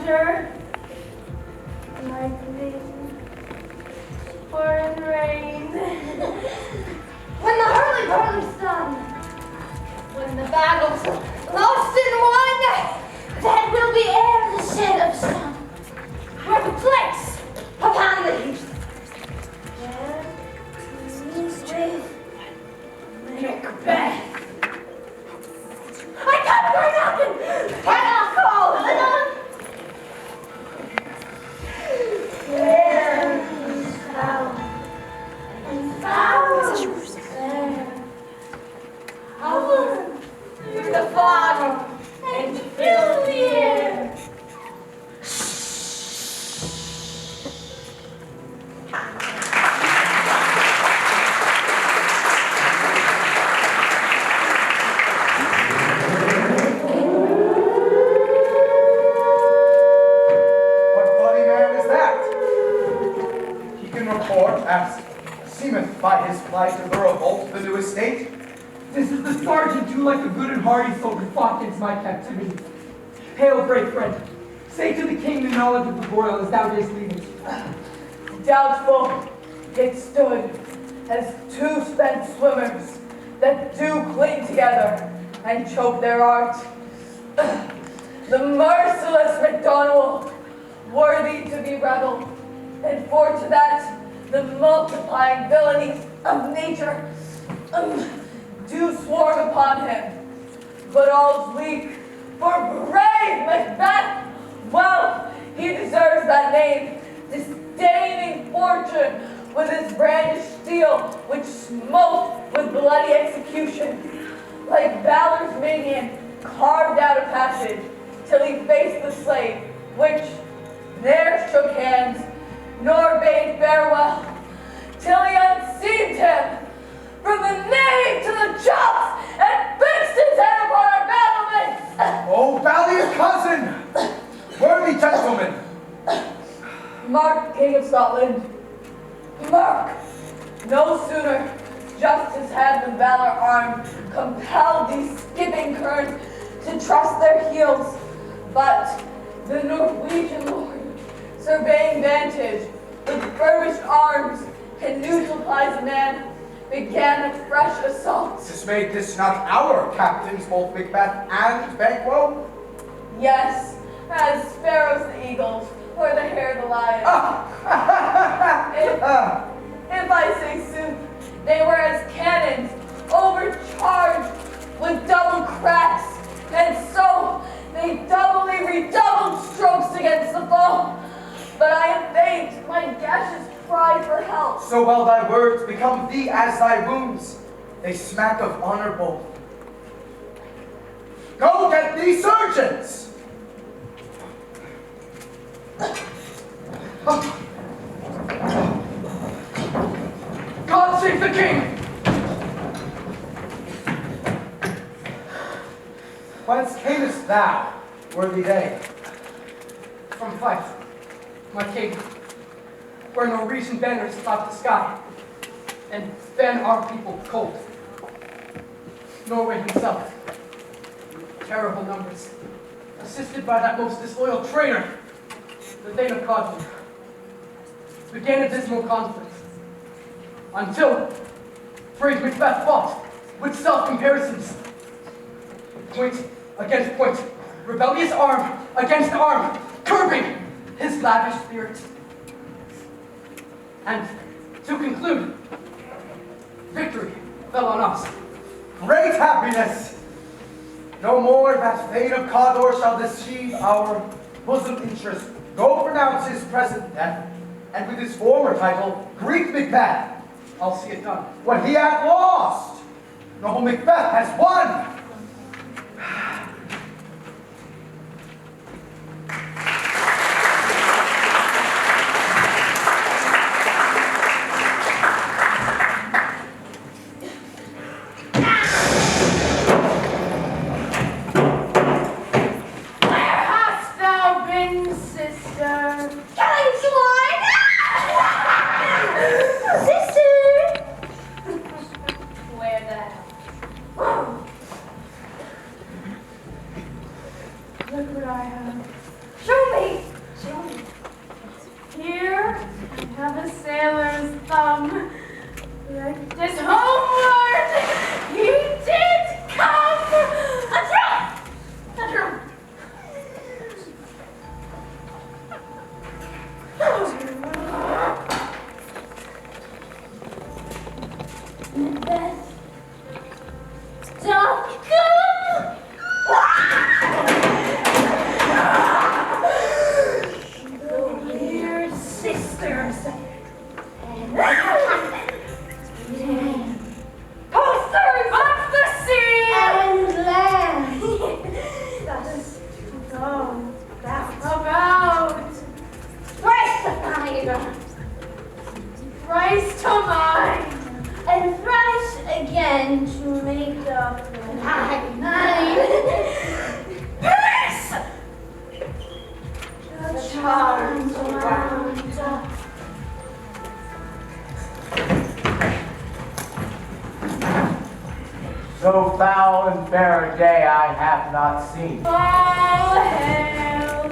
soldier, lightning, pouring rain. When the hurly-burly sun, when the battle's lost and won, then will be ere the shed of sun, where the place upon the heath. There meet with Macbeth. I come for nothing! Cannot call! There he's found, and found there. Hover through the fog and fill the air. As seemeth by his flight of the revolt of the new estate. This is the sergeant who, like a good and hardy soldier, fought against my captivity. Hail, great friend. Say to the king the knowledge of the broil as thou didst leave it. Doubtful it stood as two spent swimmers that do cling together and choke their art. The merciless MacDonald, worthy to be rebel, and for to that the multiplying villainies of nature do swarm upon him. But all's weak for brave Macbeth. Well, he deserves that name, disdaining fortune with his brandished steel, which smote with bloody execution. Like valor's minion, carved out a passage, till he faced the slave, which ne'er shook hands, nor bade farewell, till he unseated him from the nave to the chops and fixed his head upon our battlements. Oh, valiant cousin! Worthy gentlemen! Mark, King of Scotland, mark! No sooner justice had the valor armed, compelled these skipping currents to trust their heels, but the Norwegian lord, surveying vantage, with furbished arms and new supplies of man, began a fresh assault. Dismayed this not our captains, both Macbeth and Banquo? Yes, as sparrows the eagles, or the hare the lion. If I say sooth, they were as cannons, overcharged with double cracks, and so they doubly redoubled strokes against the foe. But I am faint, my gashes cry for help. So well thy words become thee as thy wounds. They smack of honor both. Go get thee surgeons! God save the king! Whence camest thou, worthy day? From Fife, my king, where Norwegian banners cloud the sky and fan our people cold. Norway himself, terrible numbers, assisted by that most disloyal traitor, the Thane of Codman, began a dismal conflict until brave Macbeth fought with self-comparisons. Point against point, rebellious arm against arm, curbing his lavish spirit. And to conclude, victory fell on us. Great happiness! No more that Thane of Cawdor shall deceive our bosom interest. Go pronounce his present death, and with his former title, Greek Macbeth. I'll see it done. What he hath lost, noble Macbeth has won. Look what I have. Show me! this homeward he did come. A drum. Macbeth, stop, come! The weird sisters. Posters of the sea! And land. Thus to go about. Thrice the fire. Thrice to mine. And thrice again to make up the nine. Yes! The charms around us. So foul and fair a day I have not seen. All hail!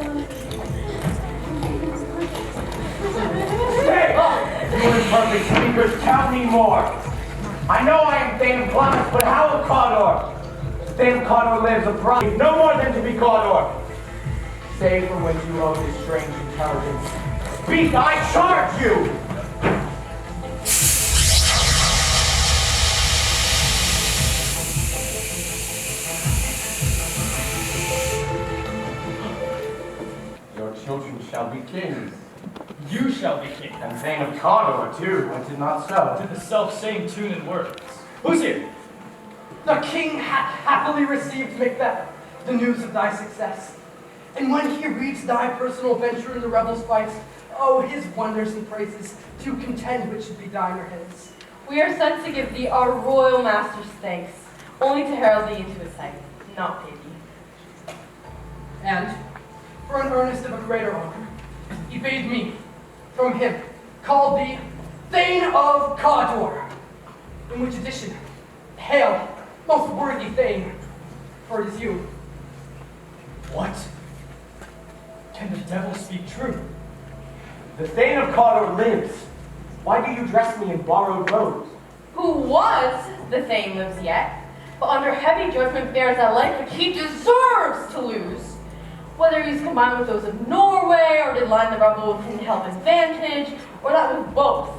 You imperfect speakers, tell me more. I know I am Thane of Glamis, but how of Cawdor? Thane of Cawdor lives a bride, no more than to be Cawdor. Say from whence you owe this strange intelligence. Speak, I charge you! Your children shall be kings. You shall be king. And Thane of Cawdor, too, was it not so? To the self-same tune and words. Who's here? The king hath happily received, Macbeth, the news of thy success. And when he reads thy personal venture in the rebels' fight, oh, his wonders and praises, to contend which should be thine or his. We are sent to give thee our royal master's thanks, only to herald thee into his sight, not pay thee. And, for an earnest of a greater honor, he bade me, from him, call thee Thane of Cawdor. In which addition, hail, most worthy Thane, for it is you. What? Can the devil speak true? The Thane of Cawdor lives. Why do you dress me in borrowed robes? Who was the Thane lives yet, but under heavy judgment bears a life which he deserves to lose. Whether he's combined with those of Norway, or did line the rebel with his help advantage, or that was both.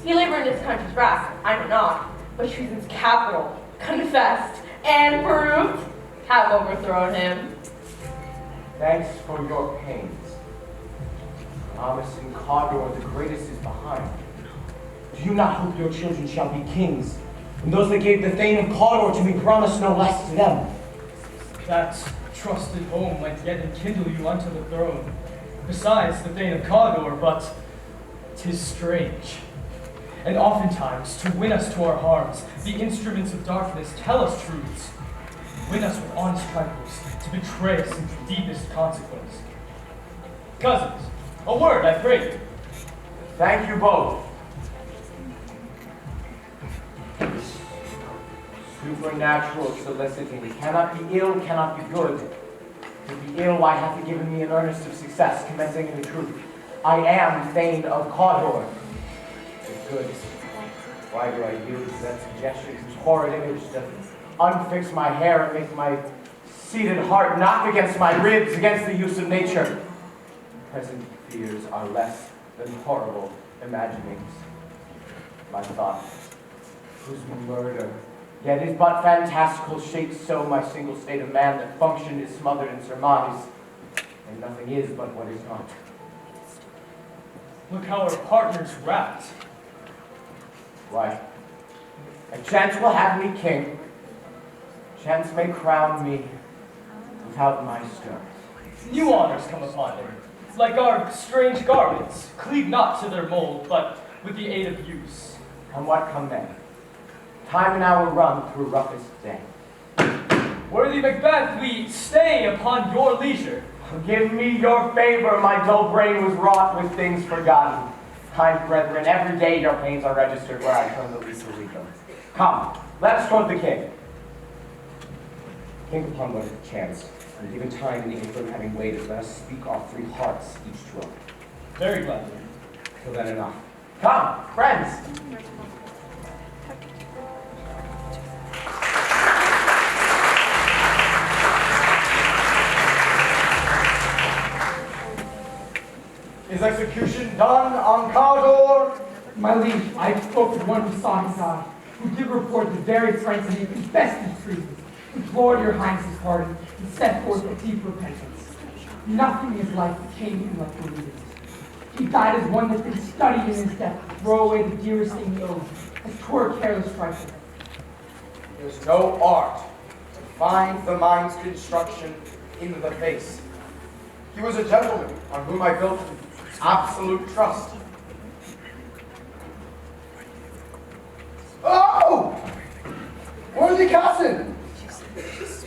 He labored in his country's wrath, I know not, but treason's capital, confessed, and proved, have overthrown him. Thanks for your pains. Promise in Cawdor the greatest is behind. Do you not hope your children shall be kings, and those that gave the Thane of Cawdor to be promised no less to them? That trusted home might yet enkindle you unto the throne. Besides the Thane of Cawdor, but 'tis strange. And oftentimes, to win us to our harms, the instruments of darkness tell us truths. Win us with honest trifles, to betray us into deepest consequence. Cousins, a word, I pray you. Thank you both. Supernatural soliciting cannot be ill, cannot be good. To be ill, why hath he given me an earnest of success, commencing in the truth? I am Thane of Cawdor. If good, why do I yield to that suggestion, whose horrid image doth unfix my hair and make my seated heart knock against my ribs, against the use of nature? Present fears are less than horrible imaginings. My thought, whose murder yet is but fantastical shapes so my single state of man that function is smothered in surmise, and nothing is but what is not. Look how our partner's wrapped. Why, a chance will have me king. Chance may crown me without my skirt. New honors come upon him. Like our strange garments, cleave not to their mold, but with the aid of use. And what come then? Time and hour run through roughest day. Worthy Macbeth, we stay upon your leisure. Give me your favor, my dull brain was wrought with things forgotten. Kind brethren, every day your pains are registered where I turn the least to read them. Come, let us toward the king. Think upon what chance, and given time and the infant having waited, let us speak our free hearts each to other. Very gladly. Till then enough. Come, friends! Is execution done on Cawdor? My liege, I spoke with one who saw his eye, who did report the very friends that he confessed his treasons, implored your highness's pardon, and set forth a deep repentance. Nothing in his life became him like the leaders. He died as one that's been studied in his death to throw away the dearest thing he owed, as 'twere a careless trifle. There's no art to find the mind's construction in the face. He was a gentleman on whom I built absolute trust. Oh! Worthy cousin!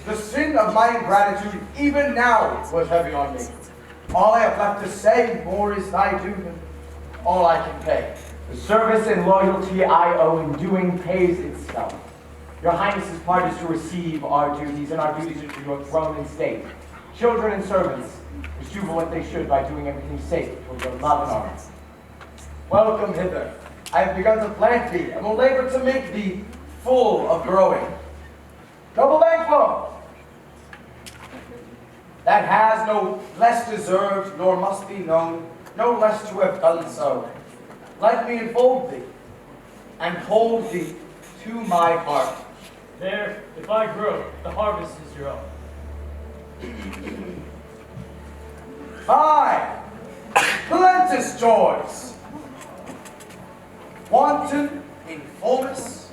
The sin of my ingratitude even now was heavy on me. All I have left to say, more is thy due than all I can pay. The service and loyalty I owe in doing pays itself. Your Highness's part is to receive our duties, and our duties are to your throne and state. Children and servants, which do what they should by doing everything safe for your love and honor. Welcome hither. I have begun to plant thee, and will labor to make thee full of growing. Noble Banquo! That has no less deserved, nor must be known, no less to have done so. Let me enfold thee, and hold thee to my heart. There, if I grow, the harvest is your own. Aye, plenteous joys, wanton in fullness,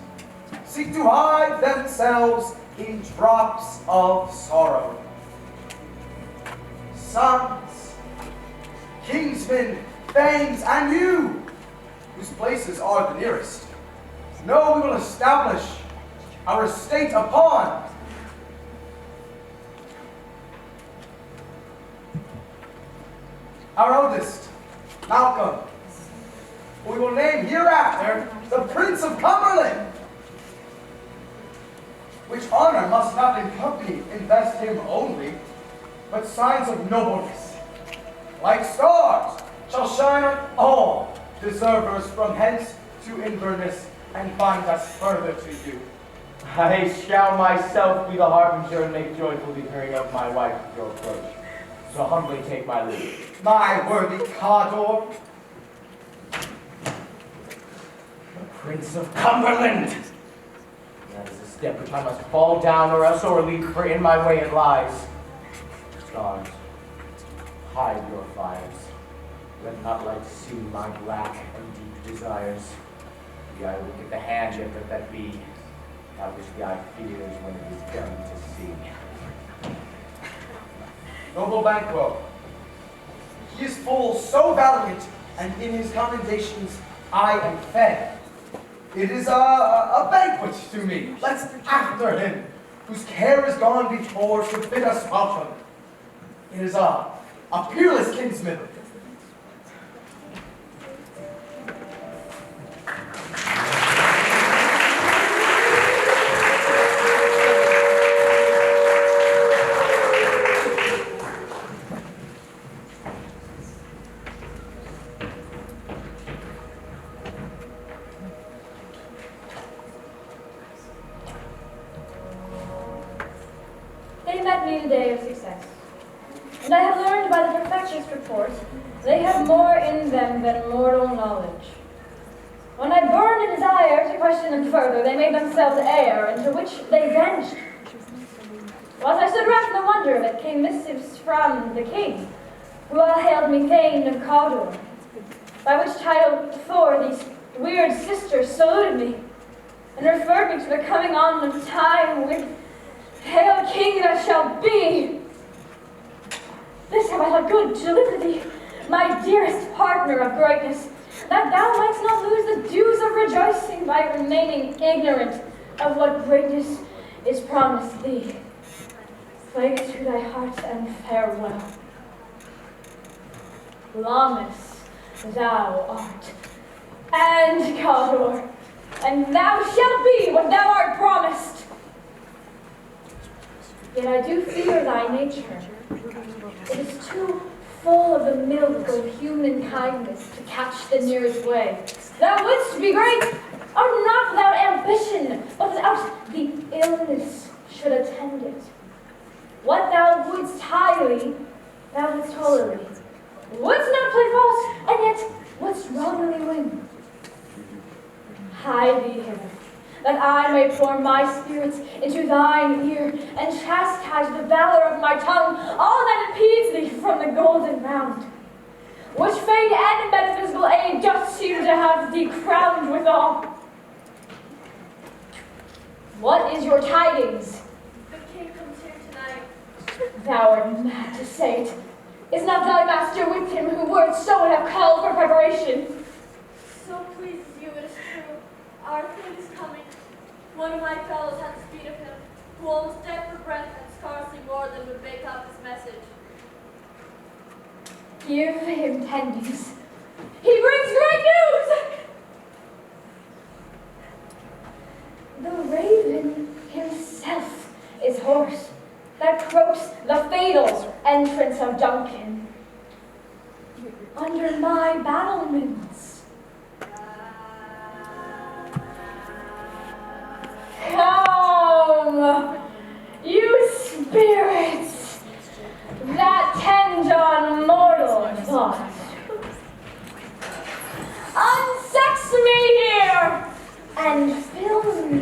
seek to hide themselves in drops of sorrow. Sons, kinsmen, thanes, and you, whose places are the nearest, know we will establish our estate upon our eldest, Malcolm, who we will name hereafter the Prince of Cumberland, which honor must not in company invest him only, but signs of nobleness, like stars, shall shine on all deservers from hence to Inverness, and bind us further to you. I shall myself be the harbinger and make joyful the hearing of my wife at your approach. So humbly take my leave. My worthy Cawdor, The Prince of Cumberland! That is a step which I must fall down or else o'erleap, for in my way it lies. Stars, hide your fires. Let not light see my black and deep desires. The eye look at the hand, yet let that be that which the eye fears when it is done to see. noble Banquo, he is full so valiant, and in his commendations I am fed. It is a banquet to me. Let's after him, whose care is gone before to bid us welcome. It is a peerless kinsman. They met me the day of success, and I have learned by the perfectionist report they have more in them than mortal knowledge. When I burned a desire to question them further, they made themselves air, into which they vanished. Whilst I stood wrapped in the wonder of it, came missives from the king, who all hailed me Thane of Cawdor, by which title before these weird sisters saluted me, and referred me to the coming on of time with hail king that shall be. This have I thought good to deliver thee, my dearest partner of greatness, that thou mightst not lose the dues of rejoicing by remaining ignorant of what greatness is promised thee. Plague to thy heart and farewell. Lammas thou art, and Cawdor, and thou shalt be what thou art promised. Yet I do fear thy nature. It is too full of the milk of human kindness to catch the nearest way. Thou wouldst be great, art not without ambition, but without the illness should attend it. What thou wouldst highly, thou wouldst holily. Wouldst not play false, hie thee hither, that I may pour my spirits into thine ear, and chastise the valor of my tongue, all that impedes thee from the golden round, which fate and metaphysical aid doth seem to have thee crowned withal. What is your tidings? The king comes here tonight. Thou art mad to say it. Is not thy master with him, who words so would have called for preparation? So pleases you, it is true. Our king is coming. One of my fellows had the speed of him, who almost dead for breath and scarcely more than would make up his message. Give him tendings. He brings great news! The raven himself is hoarse, that croaks the fatal entrance of Duncan. Under my battlements. Come, you spirits that tend on mortal thought. Unsex me here, and fill me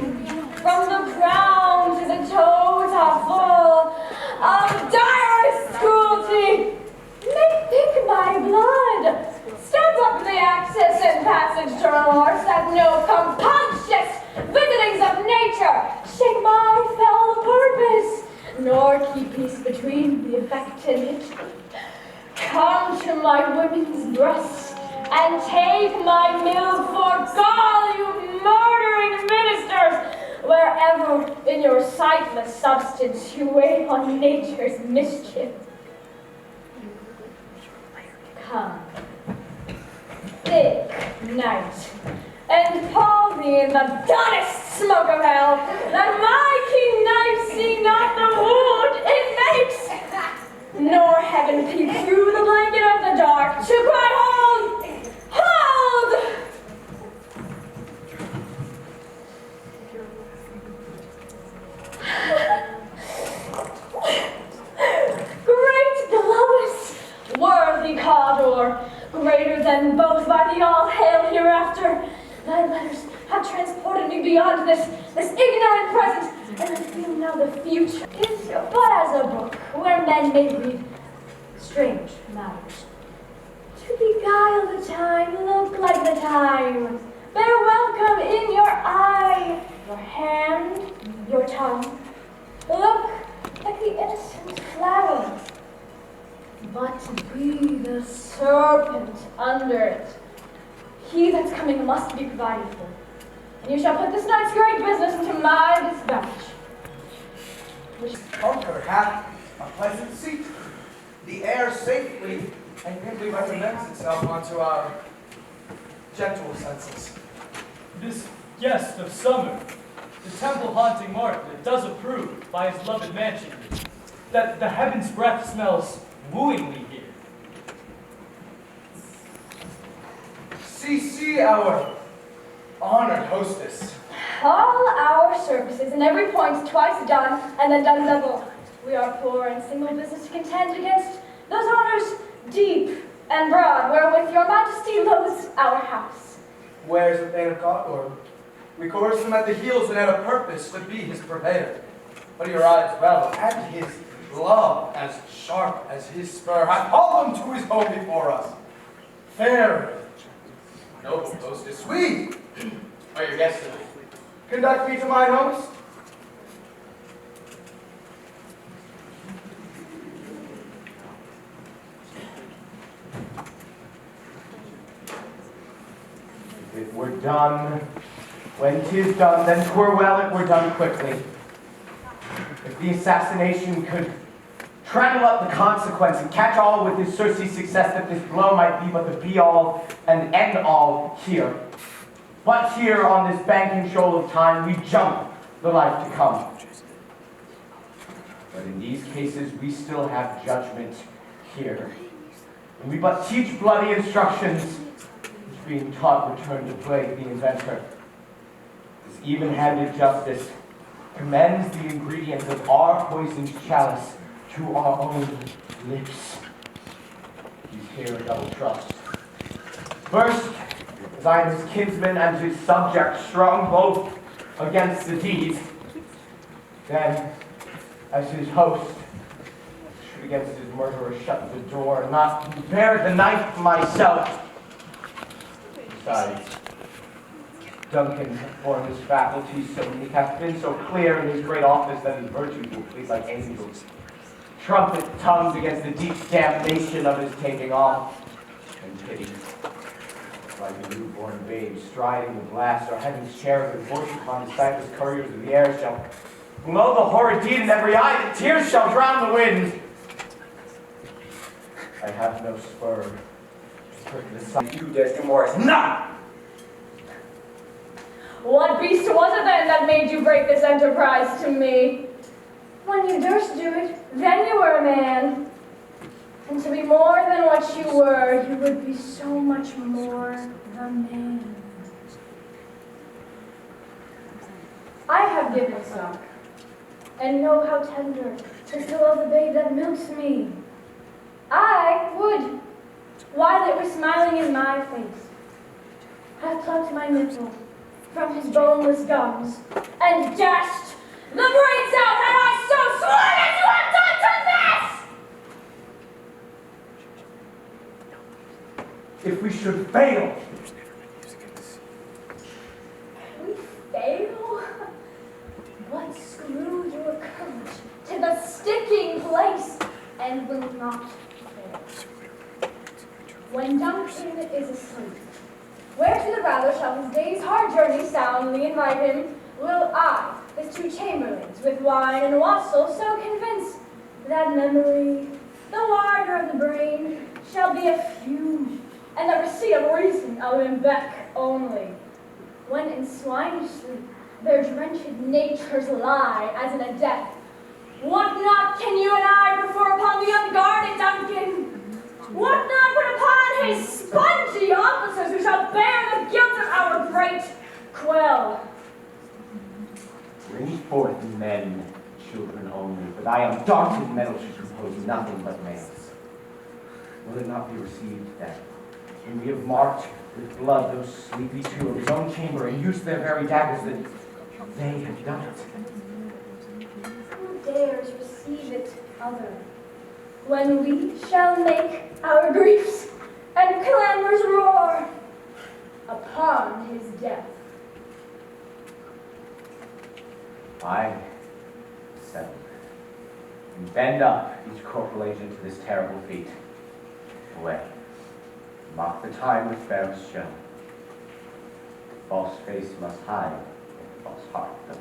from the crown to the toe top full of direst cruelty. May pick my blood, stamp up the access and passage to remorse that no compunctious visitings of nature shake my fell purpose, nor keep peace between the effect and it. Come to my women's breast, and take my milk for gall, you murdering ministers, wherever in your sightless substance you weigh on nature's mischief. Come, thick night, and pall thee in the dunnest smoke of hell, that my keen knife see not the wound it makes, nor heaven peep through the blanket of the dark to cry, hold! Hold! Great Globus, worthy Cawdor, greater than both by the all-hail hereafter, thy letters have transported me beyond this ignorant present, and I feel now the future is but as a book where men may read strange matters. To beguile the time, look like the time. Bear welcome in your eye, your hand, your tongue. Look like the innocent flower, but be the serpent under it. He that's coming must be provided for, and you shall put this night's great business into my dispatch. Conquer hath a pleasant seat. The air safely and gently recommends itself unto our gentle senses. This guest of summer, the temple-haunting Margaret, does approve by his loved mansion that the heaven's breath smells wooingly here. See our honored hostess. All our services in every point twice done, and then done double. We are poor and single business to contend against those honors deep and broad, wherewith your majesty loads our house. Where's the Thane of Cawdor? We coerce him at the heels and at a purpose would be his purveyor. But he rides well, and his glove as sharp as his spur hath hauled him to his home before us. Fair, noble hostess, we are your guests tonight. Conduct me to mine host. If we're done, when 'tis done, then 'twere well it were done quickly. If the assassination could trammel up the consequence and catch all with his surcease success, that this blow might be but the be-all and end-all here. But here on this banking shoal of time, we jump the life to come. But in these cases, we still have judgment here. And we but teach bloody instructions, which being taught return to plague the inventor. This even-handed justice commends the ingredients of our poisoned chalice to our own lips. He's here a double trust. First, the as I am his kinsman and his subject, strong both against the deed, then, as his host, should against his murderer shut the door, and not bear the knife myself. Besides, Duncan hath formed his faculties so he hath been so clear in his great office that his virtues will please like angels. Trumpet tongues against the deep damnation of his taking off, and pity, like a newborn babe striding the blast, or heaven's chariot with fortune upon his sightless couriers of the air shall blow the horrid deed in every eye, that tears shall drown the wind. I have no spur to prick the sun. You, Desdemora, none! What beast was it then that made you break this enterprise to me? When you durst do it, then you were a man. And to be more than what you were, you would be so much more the man. I have given suck, and know how tender is the love the babe that milks me. I would, while it was smiling in my face, have plucked my nipple from his boneless gums and dashed the brains out had I so sworn as you have done to this! If we should fail, We fail? What screwed your courage to the sticking place and will not fail? When Duncan is asleep, where to the rather shall his day's hard journey soundly invite him, will I, his two chamberlains, with wine and wassail, so convince that memory, the warder of the brain, shall be a fume, and the receipt of reason a limbeck only. When in swinish sleep their drenched natures lie as in a death, what not can you and I prefer upon the unguarded Duncan? What not put upon his spongy officers who shall bear the guilt of our great quell? bring forth men, children only, for thy undaunted metal should compose nothing but males. Will it not be received then, when we have marked with blood those sleepy two of his own chamber and used their very daggers, that they have done it? Who dares receive it other, when we shall make our griefs and clamors roar upon his death? I settle, and bend up each corporal agent to this terrible feat. Away, mark the time with fairest show. False face must hide, false heart doth.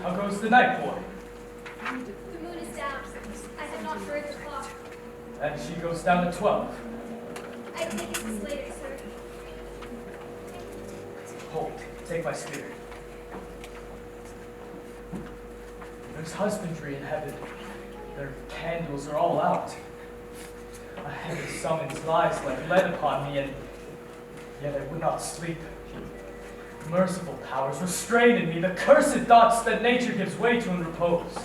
How goes the night, boy? The moon is down. I have not heard the clock. And she goes down at 12. I think it is later, sir. Hold, take my spear. There's husbandry in heaven. Their candles are all out. A heavy summons lies like lead upon me, and yet I would not sleep. Merciful powers, restrain in me the cursed thoughts that nature gives way to in repose.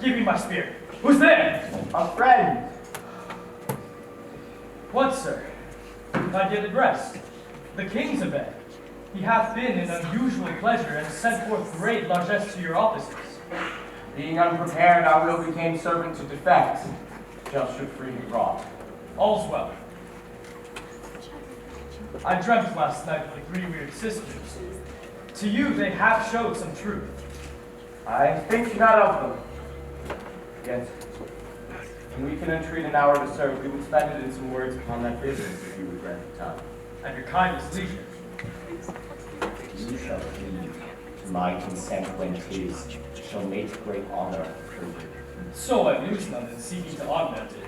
Give me my spear. Who's there? A friend! What, sir? Not yet at rest. The king's abed. He hath been in unusual pleasure, and sent forth great largesse to your offices. Being unprepared, our will became servant to defect. Just should free me brought. All's well. I dreamt last night of the three weird sisters. To you they have showed some truth. I think not of them. Yet, when we can entreat an hour to serve, we would spend it in some words upon that business if you would grant the time. And your kindest leisure. You shall plead to my consent when 'tis shall make great honor for you. So I lose none in seeking to augment it,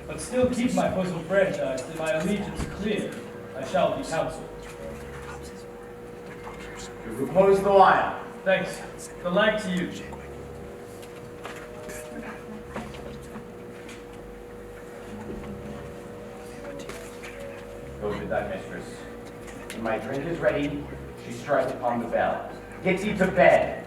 but still keep my bosom franchised and my allegiance clear. I shall be counseled. You repose the while. Thanks. The leg to you. Go with thy mistress. When my drink is ready, she strikes upon the bell. Get thee to bed.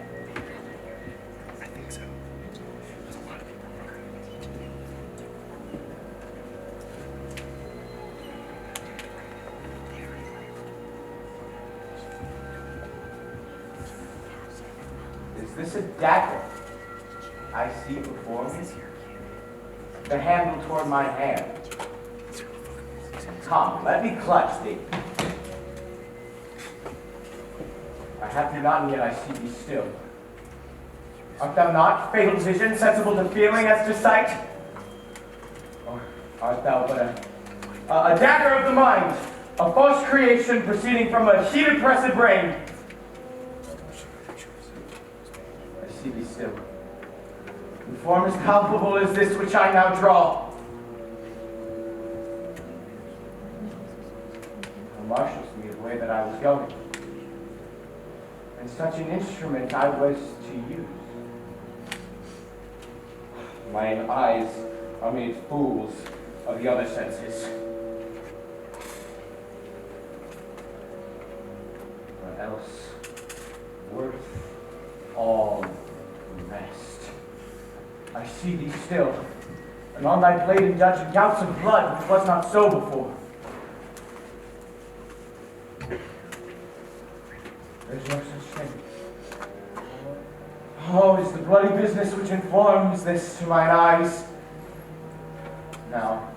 Is this a dagger I see before me? The handle toward my hand. Come, let me clutch thee. I have thee not, and yet I see thee still. Art thou not, fatal vision, sensible to feeling as to sight? Or art thou but a dagger of the mind, a false creation proceeding from a heated pressed brain? I see thee still. The form as palpable as this which I now draw. Thou marshals me the way that I was going. And such an instrument I was to use. Mine eyes are made fools of the other senses. Or else worth all rest. I see thee still, and on thy blade indulge gouts of blood, which was not so before. There's no such thing. Oh, is the bloody business which informs this to mine eyes? Now,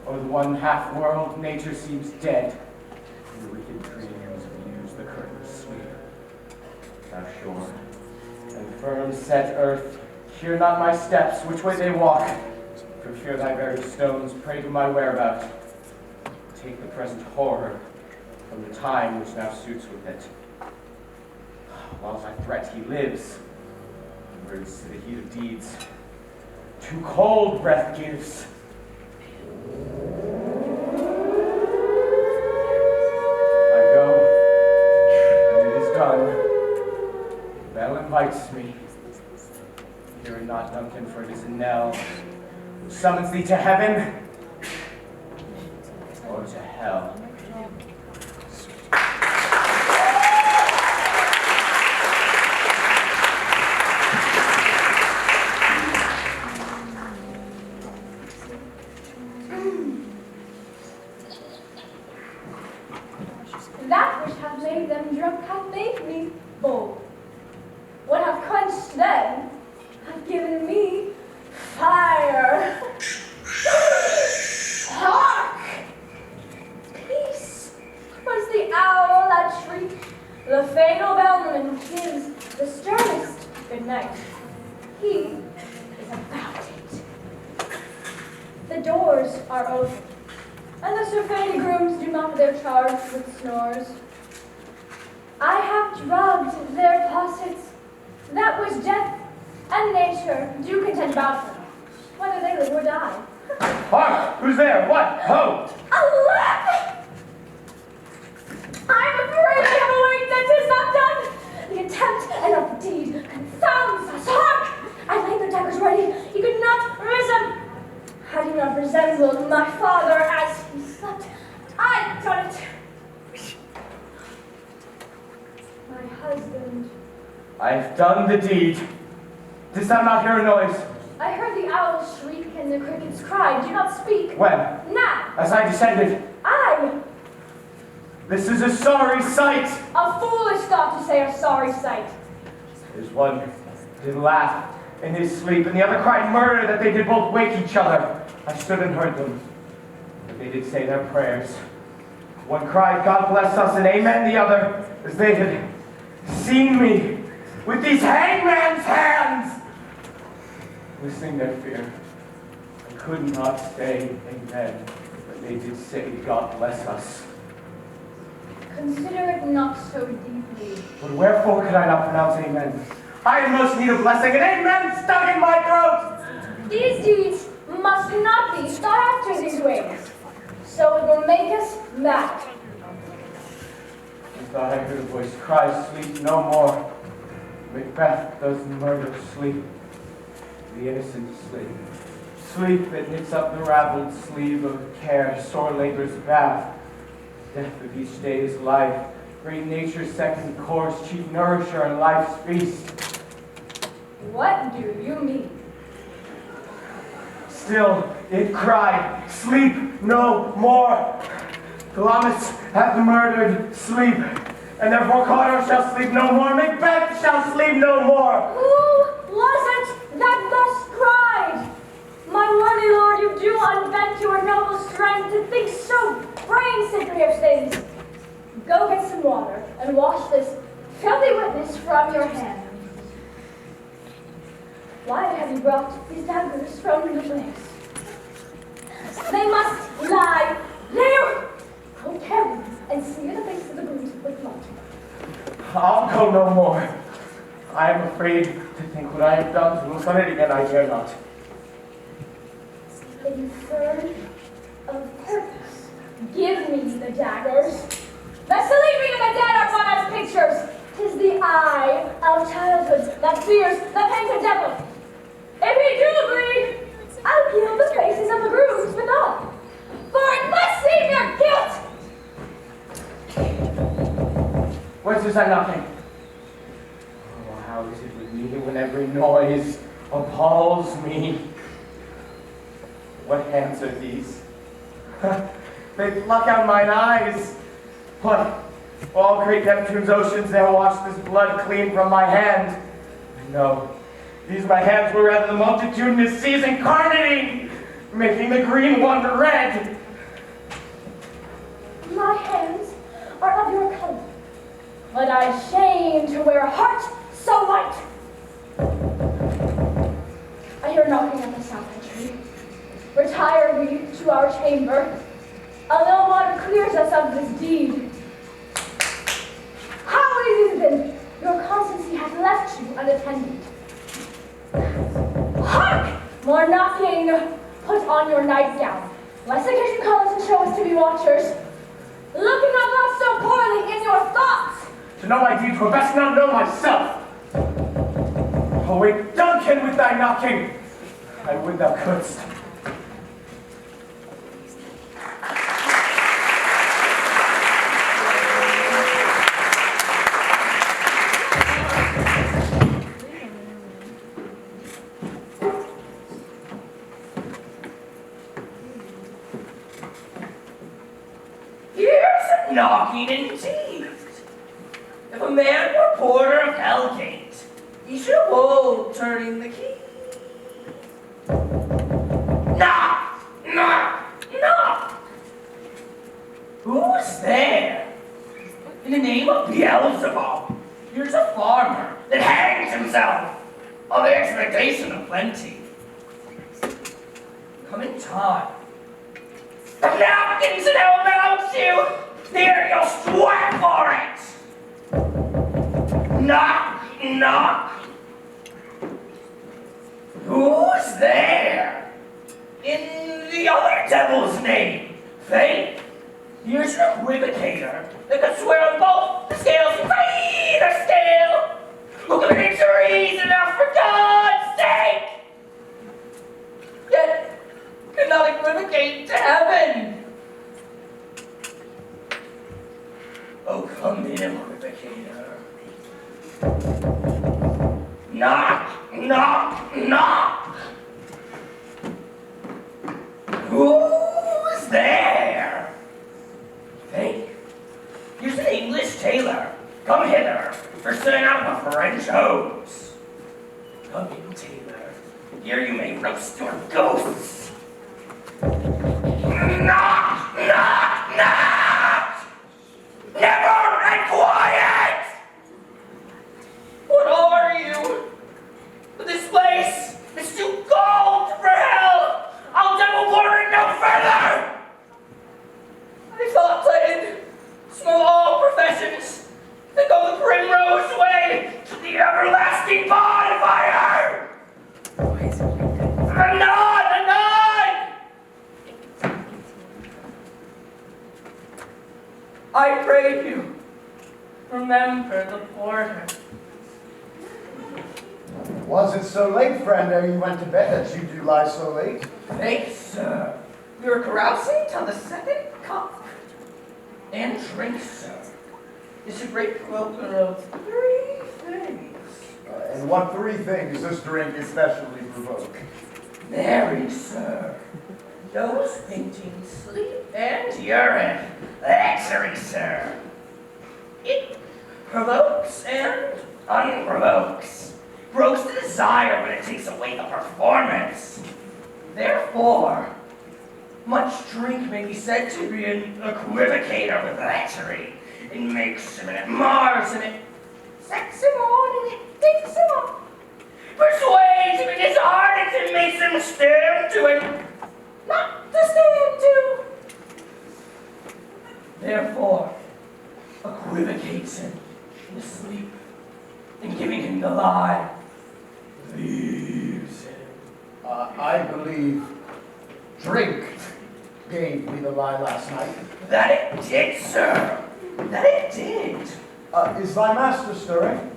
o'er the one half world, nature seems dead, and the wicked dreams abuse the curtain's sleep. Thou shore, and firm set earth, hear not my steps, which way they walk, for fear thy very stones pray to my whereabout. Take the present horror from the time which now suits with it. Whilst I threat he lives, words to the heat of deeds, too cold breath gives. I go, and it is done. The bell invites me. Hear it not, Duncan, for it is a knell which summons thee to heaven or to hell. That which hath made them drunk hath made me bold. What hath quenched them hath given me fire. Hark! Peace! 'Twas the owl that shrieked. The fatal bellman gives the sternest good night. He is about it. The doors are open, and the surfeited grooms do mock their charge with snores. I have drugged their possets, that which death and nature do contend about them, whether they live or die. Hark! Who's there? What? Ho! Alas! I am afraid I have awaked that 'tis not done. The attempt and not the deed confounds us. Hark! I laid the daggers ready. He could not risen. Had he not resembled my father as he slept, I'd done it. My husband. I've done the deed. Didst thou not hear a noise? I heard the owl shriek and the crickets cry. Do not speak. When? Now. As I descended. This is a sorry sight. A foolish thought to say a sorry sight. There's one did laugh in his sleep, and the other cried murder, that they did both wake each other. I stood and heard them, but they did say their prayers. One cried, God bless us, and amen, the other, as they had seen me with these hangman's hands. Listening their fear, I could not say amen, but they did say, God bless us. Consider it not so deeply. But wherefore could I not pronounce amen? I in most need of blessing, and amen stuck in my throat! These deeds must not be thought after these ways, so it will make us mad. I thought I heard a voice cry, sleep no more. Macbeth does murder sleep, the innocent sleep. Sleep that knits up the raveled sleeve of care, sore labor's bath, Death of each day is life, great nature's second course, chief nourisher and life's feast. What do you mean? Still it cried, sleep no more. Glamis hath murdered sleep, and therefore Cawdor shall sleep no more, Macbeth shall sleep no more. Who was it that thus cried? My worthy lord, you do unbend your noble strength to think so brain-sickly of things. Go get some water and wash this filthy witness from your hand. Why have you brought these daggers from the place? They must lie there. Go carry them and smear the face of the brute with blood. I'll go no more. I am afraid to think what I have done to look on it again, I dare not. In third of purpose, give me the daggers. The sleeping and the dead are but as pictures. 'Tis the eye of childhood that fears the painted devil. If he do bleed, I'll heal the faces of the grooms without, for it must seem your guilt. What's this I'm knocking? Oh, how is it with me when every noise appalls me? What hands are these? They pluck out mine eyes. What? All great Neptune's oceans there wash this blood clean from my hand. No, these my hands were rather the multitudinous seas incarnating, making the green one red. My hands are of your color, but I shame to wear a heart so white. I hear knocking at the south entry. Retire we to our chamber. A little water clears us of this deed. How is it then your constancy has left you unattended? Hark! More knocking. Put on your nightgown, lest occasion call us and show us to be watchers. Looking not thus so poorly in your thoughts. To know my deeds were best not know myself. Awake, Duncan, with thy knocking. I would thou couldst. Knocking indeed. If a man were porter of Hellgate, he should hold turning the key. Knock! Knock! Knock! Who's there? In the name of Beelzebub, here's a farmer that hangs himself on the expectation of plenty. Come in time. The napkins and how about you? There, you'll sweat for it! Knock, knock. Who's there? In the other devil's name, Faith, here's an equivocator that could swear on both the scales of either scale. Who can make reason enough for God's sake? Yet, could not equivocate to heaven. Oh, come in, equivocator. Knock, knock, knock. Who's there? Faith, here's an English tailor. Come hither for sitting out of a French hose. Come in, tailor. Here you may roast your ghosts. Knock, knock, knock. Never and quiet! What are you? This place is too cold for hell! I'll devil bore it no further! I thought I'd smell all professions and go the primrose way to the everlasting bonfire! Anon! Anon! I pray you, remember the porter. Was it so late, friend, ere you went to bed, that you do lie so late? Faith, sir, we were carousing till the second cock. and drink, sir, is a great promoter of 3 things. And what 3 things does drink especially provoke? Marriage, sir. Nose painting, sleep, and urine. Luxury, sir. It provokes and unprovokes. Provokes the desire, but it takes away the performance. Therefore, much drink may be said to be an equivocator with luxury. It makes him and it mars him, it sets him on and it takes him up. Persuades him and disheartens him, makes him stand to it, not to stand to. Therefore, equivocates him in his sleep, and giving him the lie, leaves him. I believe drink gave me the lie last night. That it did, sir. That it did. Is thy master stirring?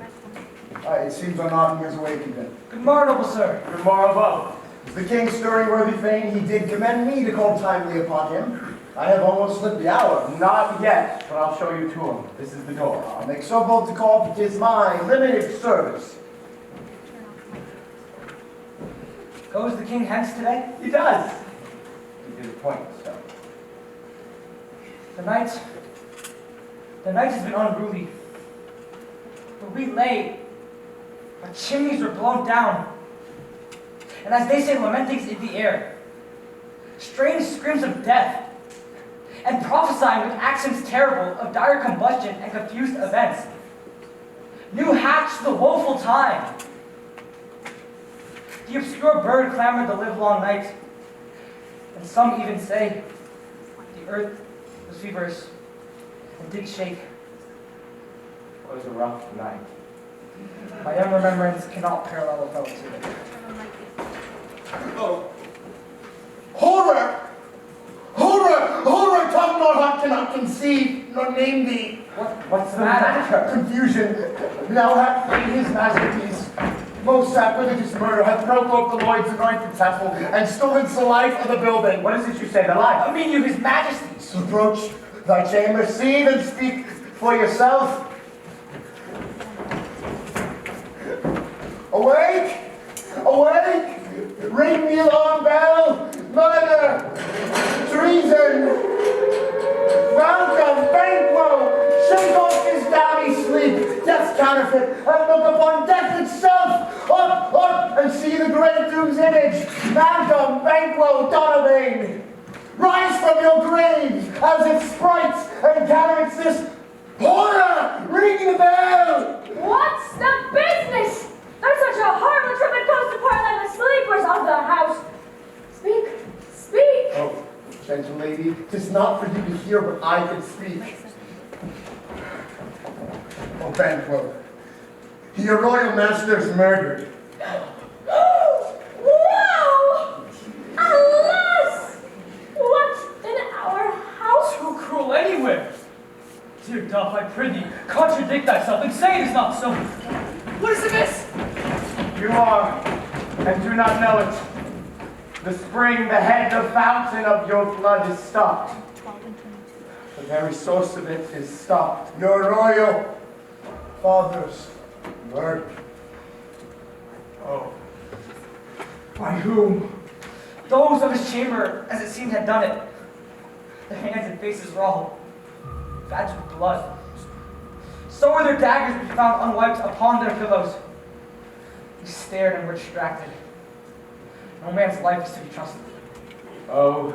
It seems our knocking has awakened him. Good morrow, noble sir. Good morrow, above. Is the king stirring, worthy Thane? He did commend me to call timely upon him. I have almost slipped the hour. Not yet, but I'll show you to him. This is the door. I'll make so bold to call, but 'tis my limited service. Goes the king hence today? He does. He did appoint, so. The night has been unruly. Where we lay, our chimneys were blown down. And as they say, lamentings in the air. Strange screams of death. And prophesying with accents terrible of dire combustion and confused events. New hatched the woeful time. The obscure bird clamored the livelong night. And some even say the earth was feverish and did shake. It was a rough night. My young remembrance cannot parallel a fellow to it. Oh. Horror! Horror! Horror! Tongue nor heart cannot conceive, nor name thee. What's the matter? Confusion. Now hath made his masterpiece. Most sacrilegious murder hath broke up the Lord's anointed temple and stolen the life of the building. What is it you say, the lie? I mean you, his majesties. Approach thy chamber, see and speak for yourself. Awake! Awake! Ring the alarm bell! Murder! Treason! Welcome, Banquo! Shake off his downy sleep, death's counterfeit, and look upon death itself! Up, up, and see the great Duke's image! Welcome, Banquo Donovan! Rise from your grave as it sprites and counterfeits this horror! Ring the bell! What's the business? There's such a horrible trip it comes to part like the sleepers of the house. Speak, speak. Oh, gentle lady, 'tis not for you to hear, but I can speak. Oh, Banquo, your royal master is murdered. Wow! Alas! What in our house? Too cruel anywhere. Dear Duff, I prithee, contradict thyself and say it is not so. What is amiss? You are, and do not know it. The spring, the head, the fountain of your blood is stopped. The very source of it is stopped. Your royal father's murdered. Oh. By whom? Those of his chamber, as it seemed, had done it. The hands and faces raw, badged with blood. So were their daggers which found unwiped upon their pillows. We stared and were distracted. No man's life is to be trusted. Oh,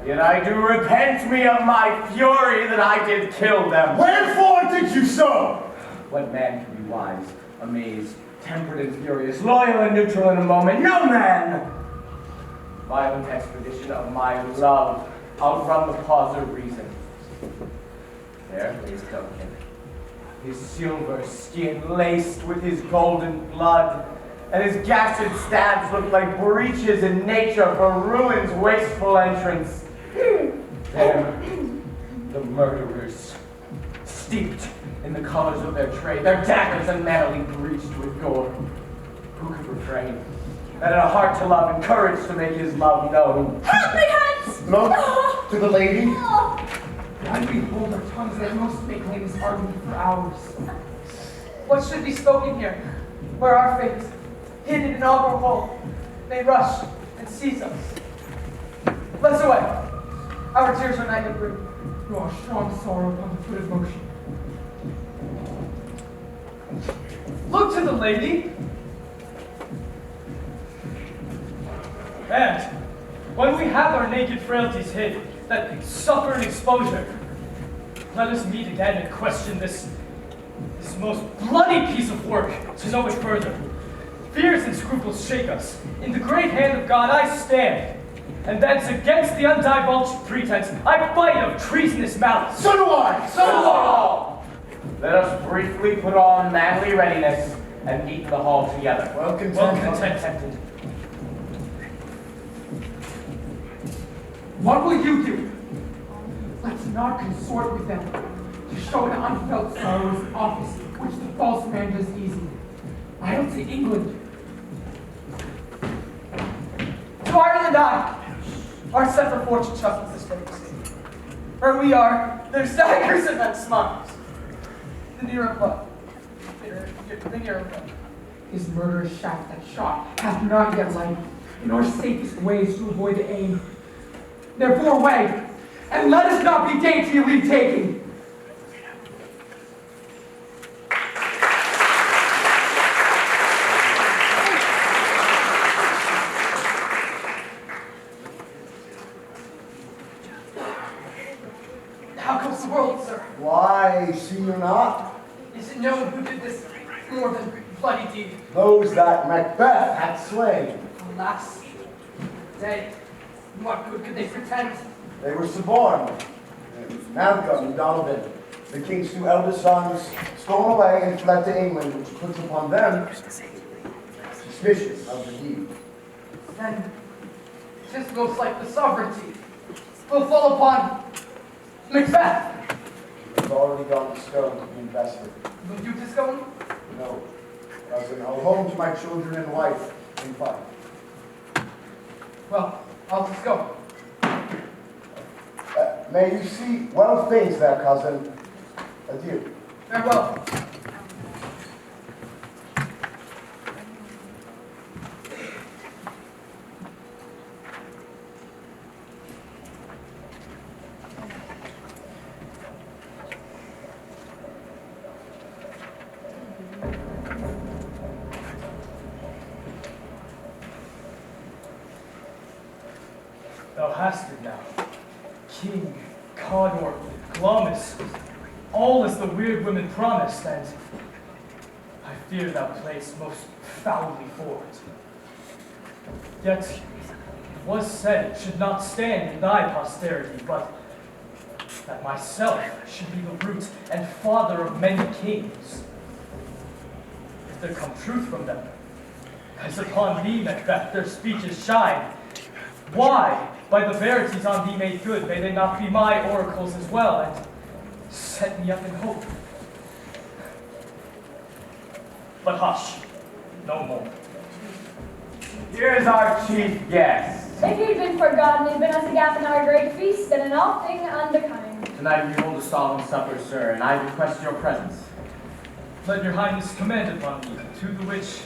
yet I do repent me of my fury that I did kill them. Wherefore did you so? What man can be wise, amazed, temperate and furious, loyal and neutral in a moment? No man! Violent expedition of my love, outrun the pause of reason. There lays Duncan, his silver skin laced with his golden blood, and his gashed stabs look like breaches in nature for ruin's wasteful entrance. There, the murderers, steeped in the colors of their trade, their daggers unmanly breached with gore. Who could refrain? And a heart to love and courage to make his love known. Help me, Hans! Look to the lady. Oh. And we hold our tongues that most may claim this argument for hours. What should be spoken here, where our fate, hidden in our hole, may rush and seize us? Let's away. Our tears are nightly brewed, through our strong sorrow upon the foot of motion. Look to the lady. And when we have our naked frailties hid, that suffer an exposure, let us meet again and question this most bloody piece of work to know it further. Fears and scruples shake us. In the great hand of God I stand, and thence against the undivulged pretense I fight of treasonous malice. So do I! So do all! Let us briefly put on manly readiness and meet in the hall together. Well content. Well contented. What will you do? Let's not consort with them to show an unfelt sorrow's office, which the false man does easy. I don't say England. To Ireland our separate fortune shuffles this day, you see. Where we are, there's daggers and men smiles. The nearer blood. The nearer blood. His murderous shaft that shot hath not yet lighted, in our safest ways to avoid the aim. Therefore away, and let us not be daintily taking. How comes the world, sir? Why, see you not? Is it known who did this more than bloody deed? Those that Macbeth had slain. Alas, they, what good could they pretend? They were suborned. Malcolm and Donovan, the king's two eldest sons, stole away and fled to England, which puts upon them suspicious of the deed. Then, 'tis most like the sovereignty will fall upon Macbeth. It's already gone to stone to be invested. Will you discover? No. Cousin, I'll home to my children and wife in fight. Well, I'll just go. May you see well things there, cousin. Adieu. Farewell. Thou hast it now. King, Cawdor, Glamis, all as the weird women promised, and I fear thou playest most foully for it. Yet it was said it should not stand in thy posterity, but that myself should be the root and father of many kings. If there come truth from them, as upon thee, Macbeth, their speeches shine, why, by the verities on thee made good, may they not be my oracles as well, and set me up in hope? But hush, no more. Here's our chief guest. If he'd been forgotten, he'd been as a gap in our great feast, and in all thing unbecoming. Tonight we hold a solemn supper, sir, and I request your presence. Let your highness command upon me, to the which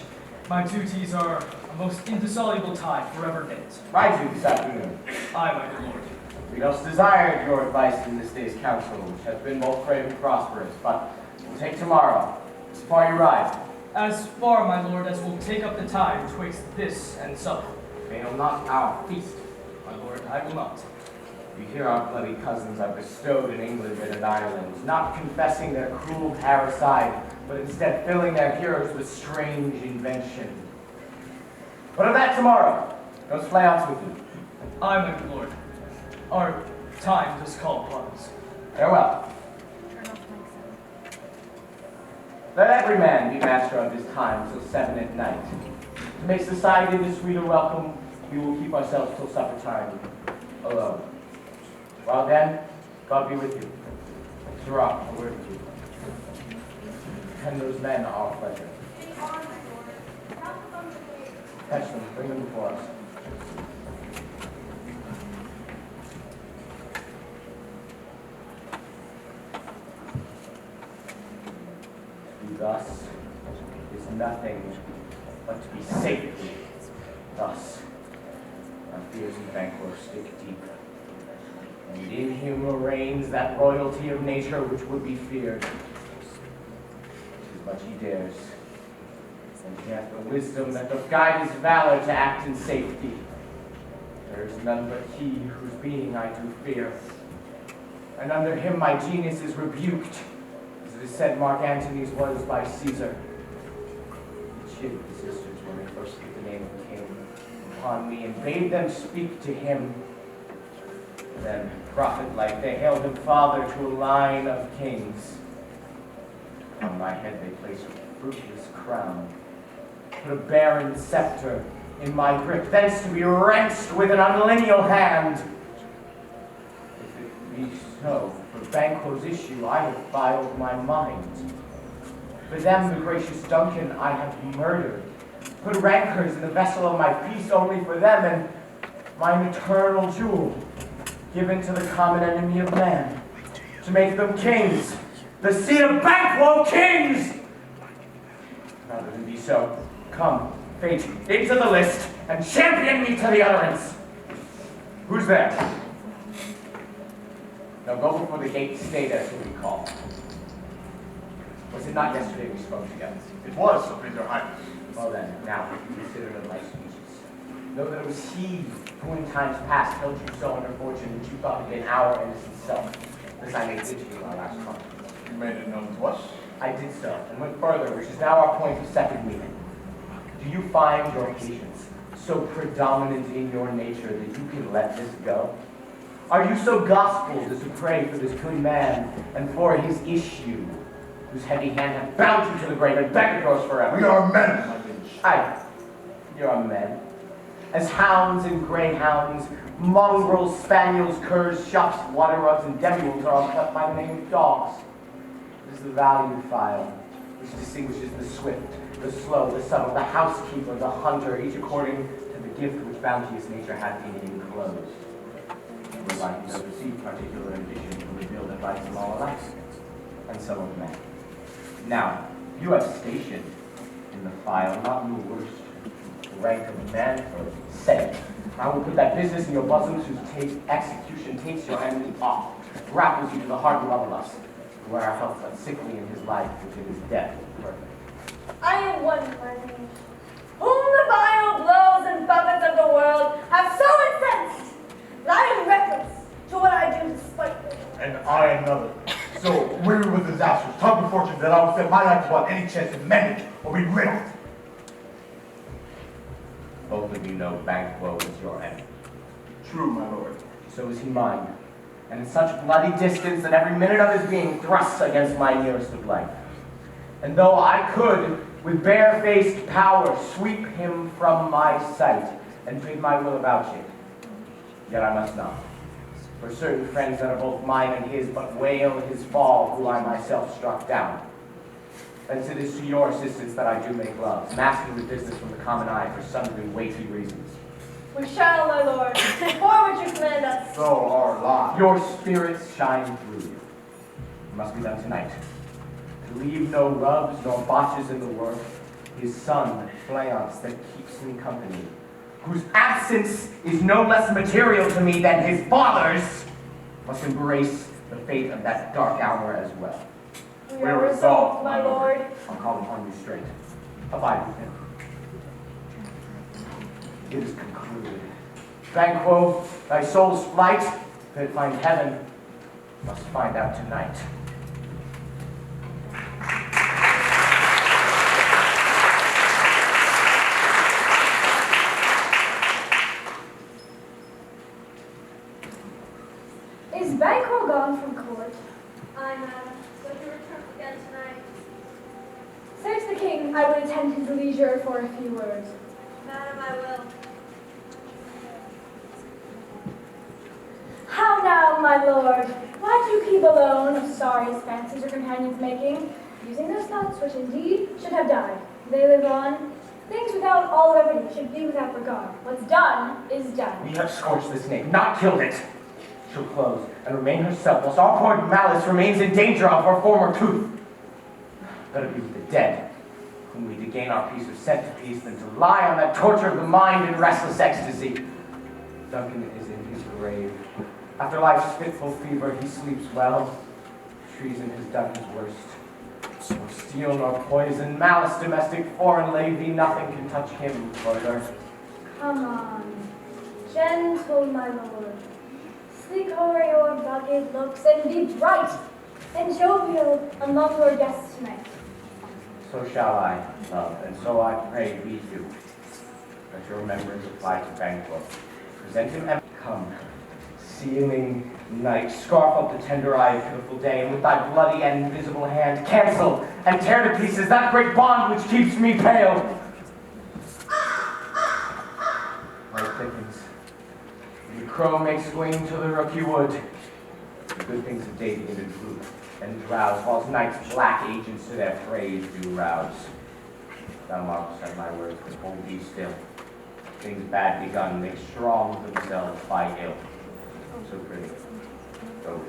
my duties are a most indissoluble tie forever knit. Rise you this afternoon. Aye, my good lord. We most desired your advice in this day's council, which has been both great and prosperous, but we'll take tomorrow. As far you ride. As far, my lord, as will take up the time twixt this and supper. Fail not our feast. My lord, I will not. We hear our bloody cousins are bestowed in England and in Ireland, not confessing their cruel parricide, but instead filling their heroes with strange invention. But of that tomorrow. Goes flayouts with you. Aye, my good lord. Our time does call upon us. Farewell. Let every man be master of his time till 7 at night. To make society this sweeter welcome, we will keep ourselves till supper time alone. While then, God be with you. Sirrah, a word with you. And those men are our pleasure. Fetch them, bring them before us. be safety. Thus, our fears in Banquo stick deep. And in him reigns that royalty of nature which would be feared. 'Tis much he dares, and he hath the wisdom that doth guide his valor to act in safety. There is none but he whose being I do fear. And under him my genius is rebuked, as it is said Mark Antony's was by Caesar. He chid the sisters when they first put the name of king upon me, and bade them speak to him. Then, prophet-like, they hailed him father to a line of kings. On my head they placed a fruitless crown, put a barren scepter in my grip, thence to be wrenched with an unlineal hand. If it be so, for Banquo's issue I have filed my mind. For them, the gracious Duncan, I have murdered, put rancors in the vessel of my peace only for them, and mine eternal jewel given to the common enemy of man, to make them kings, the seed of Banquo kings! Rather than be so, come, fate, into the list, and champion me to the utterance. Who's there? Now go before the gate, stay there till we call. Was it not yesterday we spoke together? It was, so please your highness. Well then, now, consider it my speeches. Know that it was he who in times past held you so under fortune that you thought had been our innocent self. This I made good to you our last conference. You made it known to us? I did so, and went further, which is now our point of second meeting. Do you find your patience so predominant in your nature that you can let this go? Are you so gospeled as to pray for this good man and for his issue, whose heavy hand hath bound you to the grave and beckoned us forever? We are men, my liege. Aye, you are men. As hounds and greyhounds, mongrels, spaniels, curs, shuffs, water rugs, and demi-wolves are all cut by the name of dogs. It is the valued file which distinguishes the swift, the slow, the subtle, the housekeeper, the hunter, each according to the gift which bounteous nature hath in him enclosed. Whereby he does receive particular ambition to reveal that lights them all alike, and so of men. Now, you have station in the file, not your worst. Rank of man or say. I will put that business in your bosoms whose execution takes your enemy off, grapples you to the heart of us, where our health but sickly in his life, which in his death is perfect. I am one, my liege, whom the vile blows and buffets of the world have so incensed that I am reckless to what I do despite them. And I another. So, weary with disasters, tough with fortune, that I will set my life upon any chance to mend it or be rid of it. Both of you know Banquo is your enemy. True, my lord. So is he mine, and in such bloody distance that every minute of his being thrusts against my nearest of life. And though I could, with bare-faced power, sweep him from my sight and bid my will about it, yet I must not. For certain friends that are both mine and his but wail his fall, who I myself struck down. Hence it is to your assistance that I do make love, masking the business from the common eye for sundry weighty reasons. We shall, my lord, for which you command us. So our lives. Your spirits shine through you. It must be done tonight. To leave no rubs nor botches in the work, his son, Fleance, that keeps me company, whose absence is no less material to me than his father's, must embrace the fate of that dark hour as well. We are resolved, my lord. I'll call upon you straight. Abide with him. It is concluded. Banquo, thy soul's flight, if it find heaven, must find out tonight. Is Banquo gone from court? I have, but he returns again tonight. Says the king, I would attend his leisure for a few words. Madam, I will. How now, my lord? Why do you keep alone of sorriest fancies your companions making, using those thoughts which indeed should have died? They live on. Things without all remedy should be without regard. What's done is done. We have scorched this snake, not killed it. She'll close and remain herself, whilst our poor malice remains in danger of her former tooth. Better be with the dead, whom we to gain our peace of centerpiece than to lie on that torture of the mind in restless ecstasy. Duncan is in his grave. After life's fitful fever, he sleeps well. Treason has done his worst. Nor steel nor poison, malice domestic, foreign lady, nothing can touch him further. Come on, gentle my lord. Sleek o'er your rugged looks and be bright and jovial among your guests tonight. So shall I, love, and so I pray be too. Let your remembrance apply to Banquo. Present him and come. Sealing night, scarf up the tender eye of pitiful day, and with thy bloody and invisible hand cancel and tear to pieces that great bond which keeps me pale. Night thickens. The crow makes wing to the rooky wood. The good things of day begin to droop and drowse, whilst night's black agents to their frays do rouse. Thou markest at my words, but hold thee still. Things bad begun make strong themselves by ill. So pretty. Go.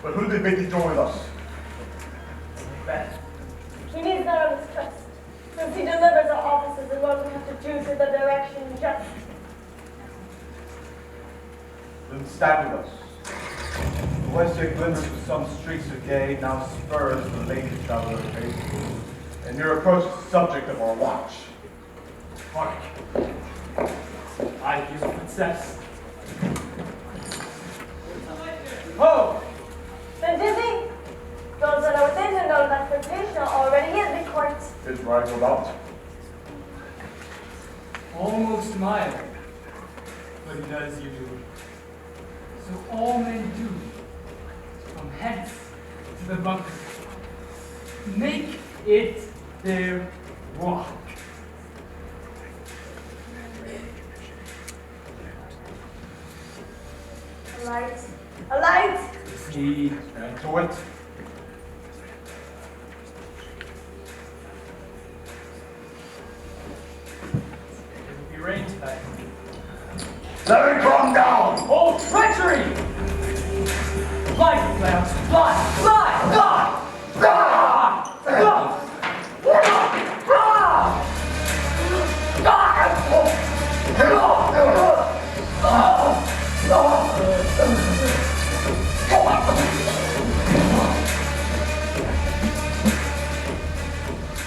But who did bid thee join with us? Macbeth. He needs none of his trust, since he delivers our offices and what we have to choose with the direction just. Then stand with us. The west yet glimmers with some streaks of gay, now spurs the lady traveler face, and near approach the subject of our watch. Hark. I hear footsteps. Ho! Then dizzy, those that are within who know that flirtation are already in the court. His right about. Almost mile. But he does you do. So all men do. From hence to the bunker. Make it their walk. A light, a light! He and to it. It will be rain tonight. Let it come down! Oh, treachery! Fly, clouds! Fly! Fly! Fly!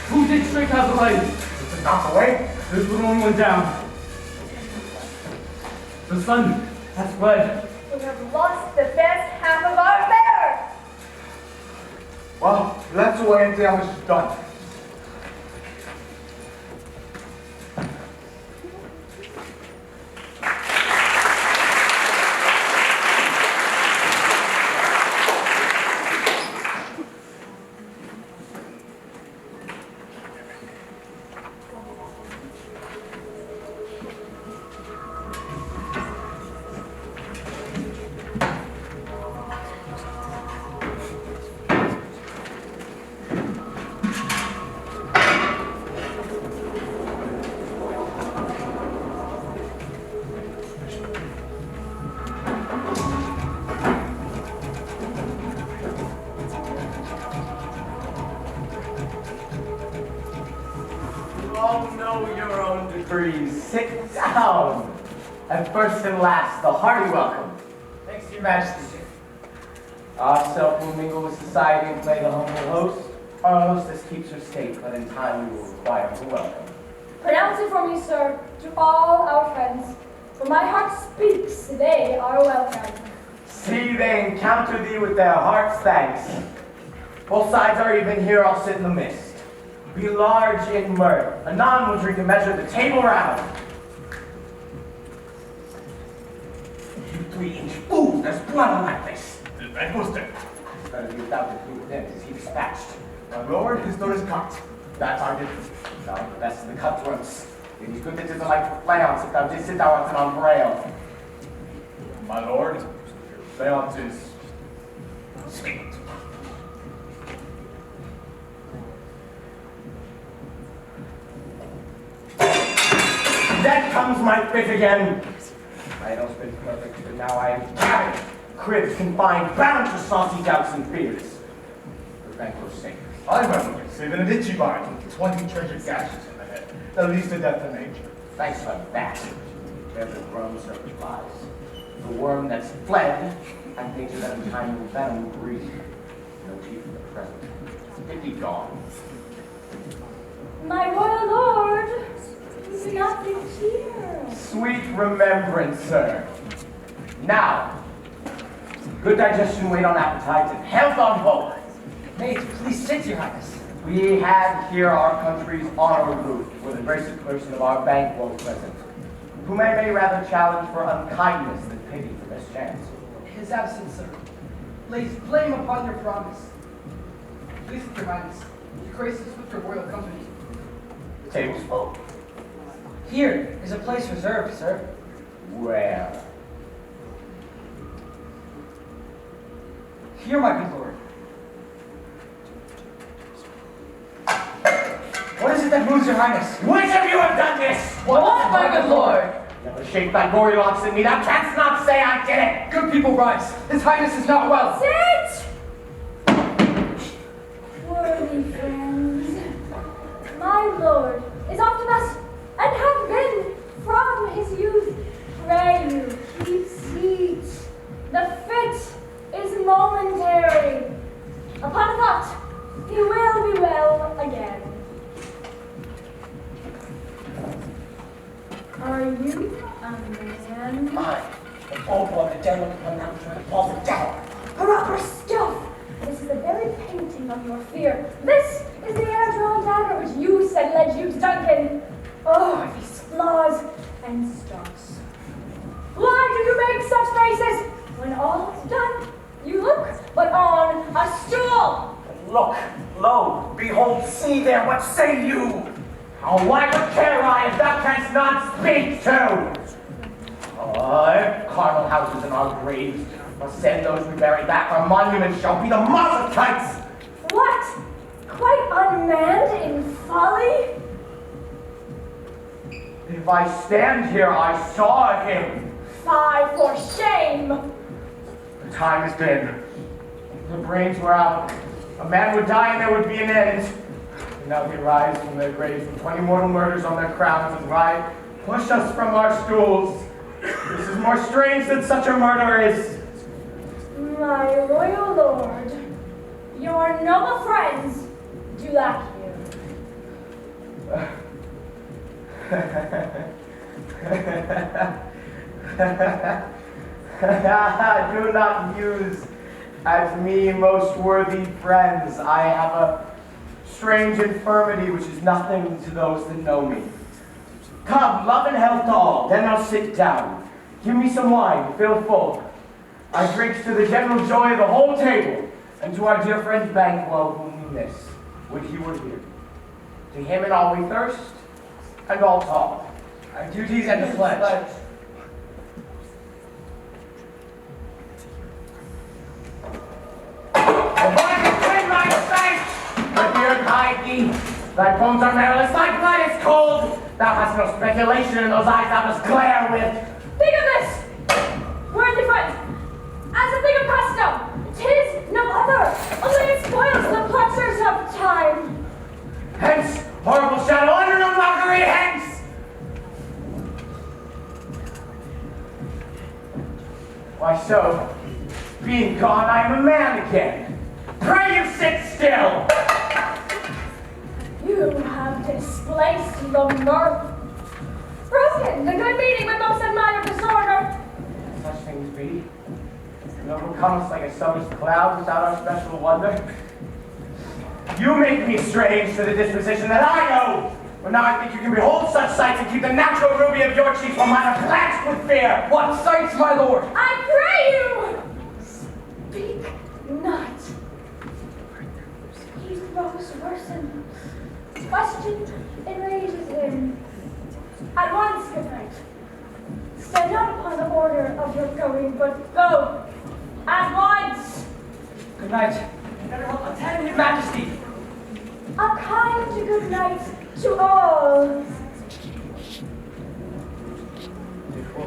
Who did strike out the light? Is it not the way? There's but only one down. The sun has fled. We have lost the best half of our affair! Well, let's away and see how much is done. all know your own degrees. Sit down. And first and last, the hearty welcome. Thanks to your majesty. Ourself will mingle with society and play the humble host. Our hostess keeps her state, but in time we will require her welcome. Pronounce it for me, sir, to all our friends. For my heart speaks, they are welcome. See, they encounter thee with their heart's thanks. Both sides are even here, I'll sit in the midst. Be large in mirth. Anon we'll drink and measure the table round. You 3-inch fools, there's blood on my face. And who's there? It's better be without the food within, is he dispatched? My lord, his note is cut. That's our difference. Thou art the best of the cutthroats. It is good that 'tis a light for flails, if thou didst sit thou art an umbrail. My lord, seance is... Speak. Then comes my fit again. I had always been perfect, but now I am cabin, cribbed, confined, bound to saucy doubts and fears. For Banquo's sake. I remember living in a ditchy barn with 20 treasured gashes in the head. The least of death in nature. Thanks for that. Where the worm serpent lies. The worm that's fled, and thinks that in time will venom breathe. No teeth in the present. It be gone. My royal lord, you do not give cheer. Sweet remembrance, sir. Now, good digestion wait on appetite, and health on hope. Mate, please sit, your highness. We have here our country's honorable booth, with the gracious person of our banquo present, whom I may rather challenge for unkindness than pity for mischance. His absence, sir, lays blame upon your promise. Please, your highness, you grace us with your royal company. The table's full. Here is a place reserved, sir. Where? Here, my good lord. What is it that moves your highness? Which of you have done this? What, my good lord? Never shake thy gory locks at me. Thou canst not say I did it. Good people, rise. His highness is not well. Sit! Worthy friends, my lord is Optimus and have been from his youth. Pray you, keep seat. The fit is momentary. Upon a thought, he will be well again. Are you a man? I am all the devil come down to the Paul the devil. Proper stuff! This is the very painting of your fear. This is the air-drawn dagger which you said led you to Duncan. Oh, these flaws and stops. Why do you make such faces? When all is done, you look but on a stool. Look, lo, behold, see there, what say you? Oh, why would care I if thou canst not speak to? Carnal houses in our graves must send those we bury back. Our monuments shall be the moss of kites. What? Quite unmanned in folly? If I stand here, I saw him. Fie for shame! The time has been. The brains were out. A man would die and there would be an end. And now we rise from their graves with 20 mortal murders on their crowns and ride, push us from our stools. This is more strange than such a murder is. My royal lord, your noble friends do lack you. Do not use as me, most worthy friends. I have a strange infirmity which is nothing to those that know me. Come, love and health to all, then I'll sit down. Give me some wine, fill full. I drink to the general joy of the whole table, and to our dear friend Banquo, whom we miss, would he were here. To him and all we thirst, and all talk. Our duties and the pledge. Hide thee. Thy bones are marrowless, thy blood is cold. Thou hast no speculation in those eyes thou must glare with. Think of this, worthy friends, as a thing of custom. 'Tis no other, only it spoils the pleasures of time. Hence, horrible shadow, under no mockery, hence! Why so, being gone, I am a man again. Pray you sit still. You have displaced the mirth, broken the good meeting with most admired disorder. Such things be. You overcome us like a summer's cloud without our special wonder. You make me strange to the disposition that I know. But now I think you can behold such sights and keep the natural ruby of your cheeks while mine are blanched with fear. What sights, my lord? I pray you, speak not. He grows worsen. Question enrages him. At once, good night. Stand not upon the order of your going, but go at once. Good night. Everyone, attend your majesty. A kind good night to all.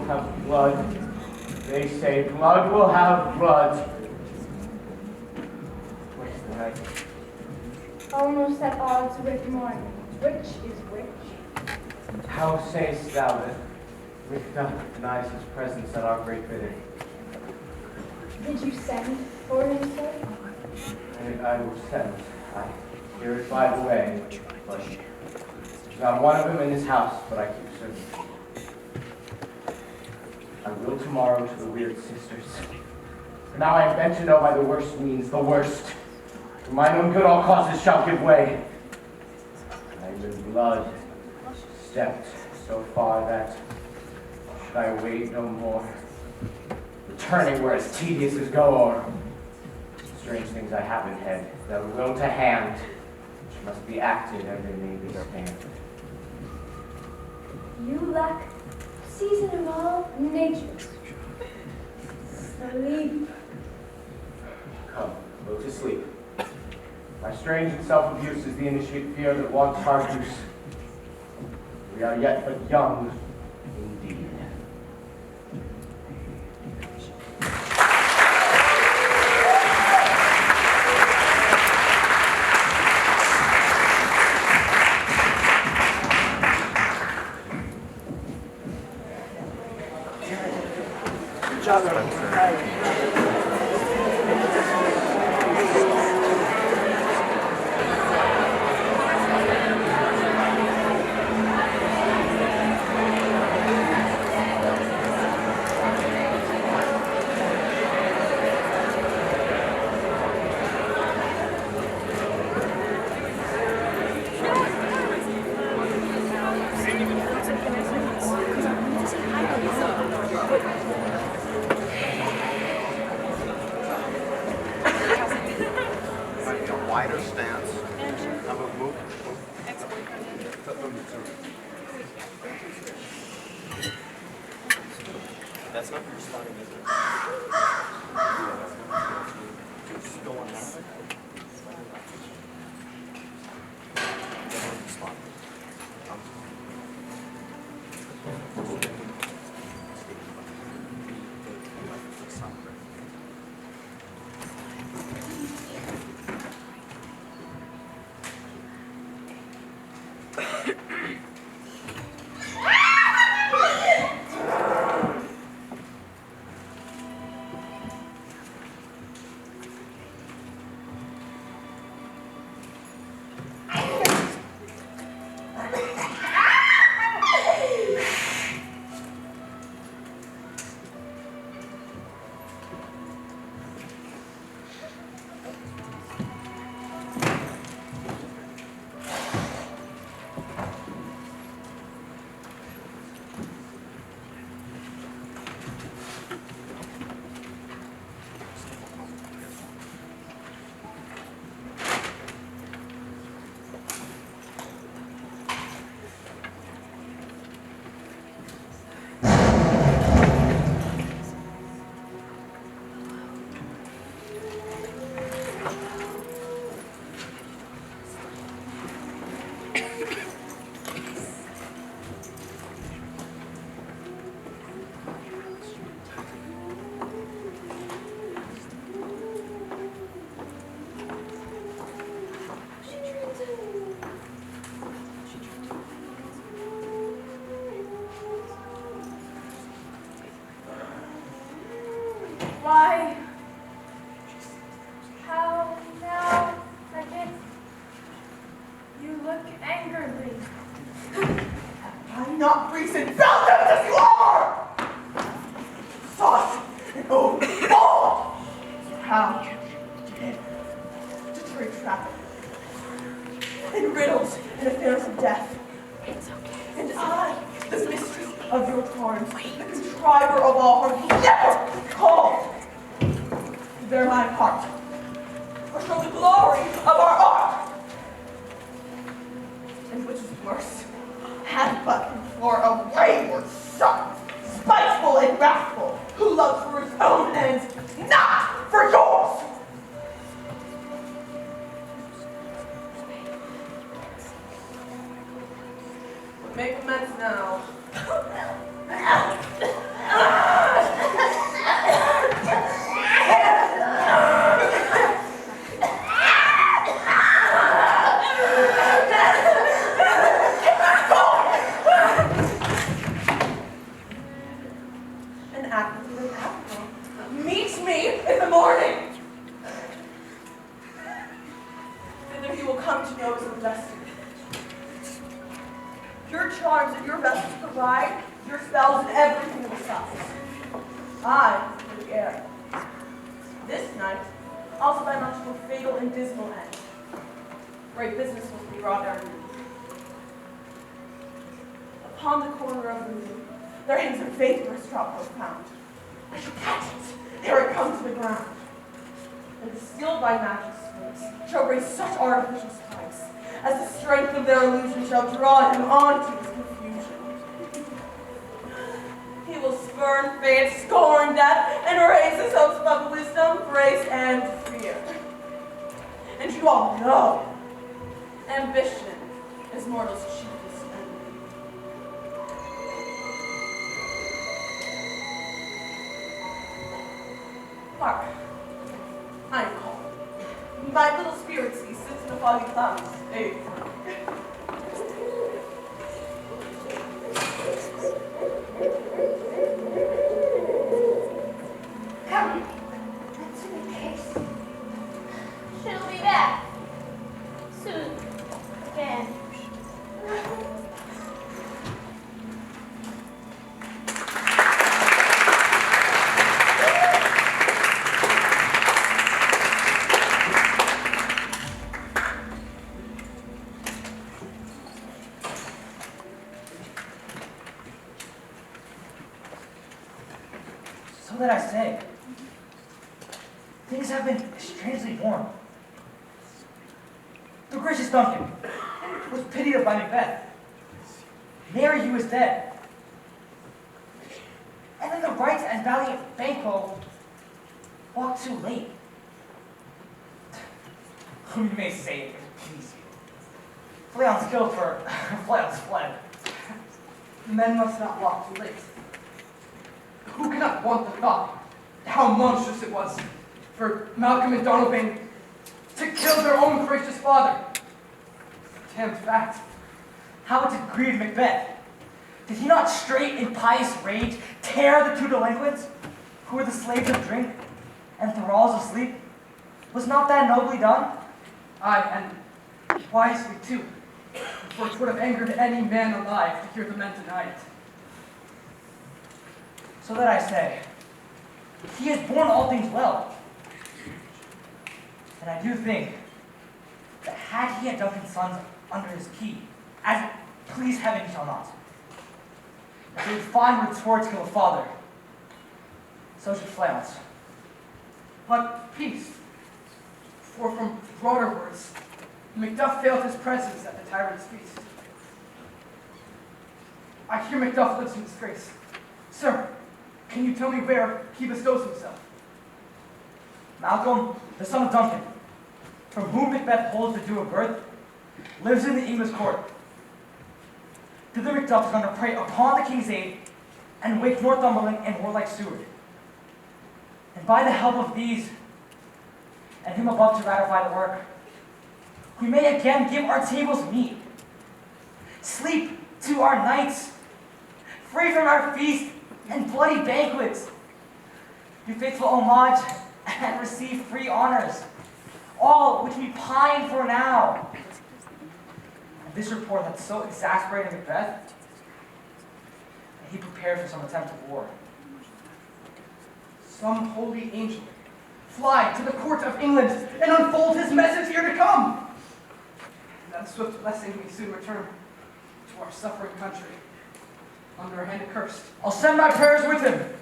have blood. They say blood will have blood. Where's the knight? Almost at odds with morning. Which is which? How sayest thou that Richter denies his presence at our great bidding? Did you send for him, sir? I will send. I hear it by the way, but there's not one of them in this house, but I keep searching. I will tomorrow to the weird sisters. For now I am bent to know by the worst means the worst. For mine own good all causes shall give way. I am in blood, stepped so far that, should I wait no more, returning were as tedious as go o'er. Strange things I have in head, that will to hand, which must be acted ere they may be stand. You lack season of all nature. Sleep. Come, go to sleep. My strange and self-abuse is the initiate fear that wants hard use. We are yet but young, indeed. Wider stance. Move. That's not responding, is it? Just go on that. Respond. Why? How now, Beckett? You look angrily. I'm not recent belted as you are! Sauce and old ball! How? To trade traffic. In riddles and affairs of death. And I, the mistress of your charms, the contriver of all harm, never called to bear my part, or show the glory of our art. And which is worse, had but for a wayward son, spiteful and wrathful, who loves for his own ends, not for yours. Make amends now. An apple with an apple. Meet me in the morning. Thither he will come to know his own destiny. Your charms and your vessels provide, your spells and everything besides. I am the air. This night, I'll spend much more fatal and dismal end. Great business will be wrought ere noon. Upon the corner of the moon, there hangs a vaporous drop profound. I shall catch it, ere it comes to the ground. And distilled by magic's swings, shall raise such artificial spikes, as the strength of their illusion shall draw him on to his confusion. He will spurn fate, scorn death, and raise his hopes above wisdom, grace, and fear. And you all know, ambition is mortal's chiefest enemy. Hark, I am called. My little spirit sea sits in the foggy clouds. Hey. Come, let's see the case. She'll be back soon again. So that I say, things have been strangely warm. The gracious Duncan was pitied by Macbeth. Mary, he was dead. And then the right and valiant Banquo walked too late. Who you may say it please you. Fleon's killed for Fleon's fled. Men must not walk too late. Who cannot want the thought how monstrous it was for Malcolm and Donalbain to kill their own gracious father? Damned fact. How it did grieve Macbeth. Did he not straight in pious rage tear the two delinquents, who were the slaves of drink and thralls of sleep? Was not that nobly done? Aye, and wisely too, for it would have angered any man alive to hear the men deny it. So that I say, he has borne all things well. And I do think that had he had Duncan's sons under his key, as it please heaven he shall not, that they would find with swords kill a father, so should Fleance. But peace, for from broader words, Macduff failed his presence at the tyrant's feast. I hear Macduff lives in disgrace. Sir, can you tell me where he bestows himself? Malcolm, the son of Duncan, from whom Macbeth holds the due of birth, lives in the English court. Thither Macduff is going to prey upon the king's aid and wake Northumberland and warlike Stewart. And by the help of these, and him above to ratify the work, we may again give our tables meat, sleep to our nights, free from our feast and bloody banquets, do faithful homage and receive free honors, all which we pine for now. And this report had so exasperated Macbeth that he prepared for some attempt of war. Some holy angel fly to the court of England and unfold his message here to come. And that swift blessing may soon return to our suffering country, under a hand accursed. I'll send my prayers with him.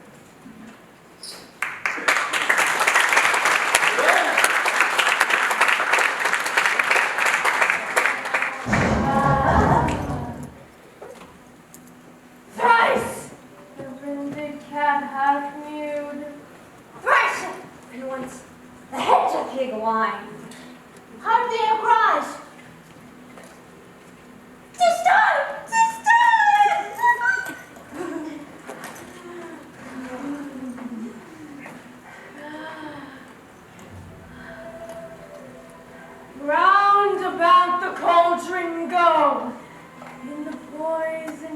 Thrice! The winded cat hath mewed. Thrice! And once the heads of pig wine. How the air cries! 'Tis time! 'Tis time!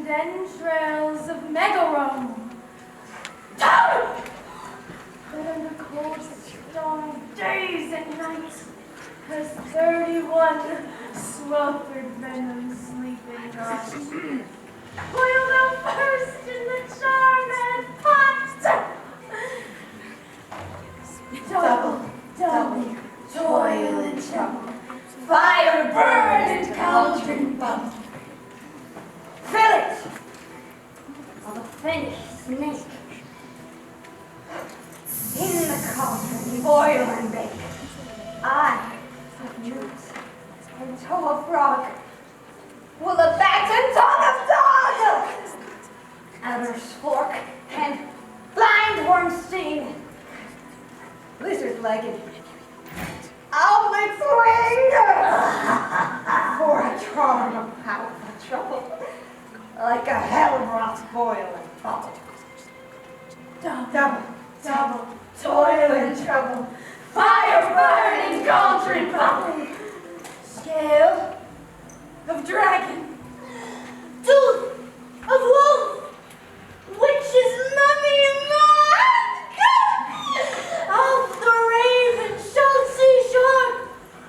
entrails of Megarome. But under cold, stormy days and nights, as 31 sweltered venoms sleep in God. Boil them first in the charmed pot. Double toil and trouble, fire burn and cauldron bubble. Fill it of a finished snake. In the cauldron, boil and bake. Eye of newt and toe of frog, will a bat and tongue of dog, adder's fork and blind worm sting, lizard-legged, owlet's wing, for a charm of powerful trouble, like a hell-broth boil and bubble. Double, toil and trouble, fire burn and cauldron bubble. Scale of dragon, tooth of wolf, witch's mummy man, of the raven shall see sharp,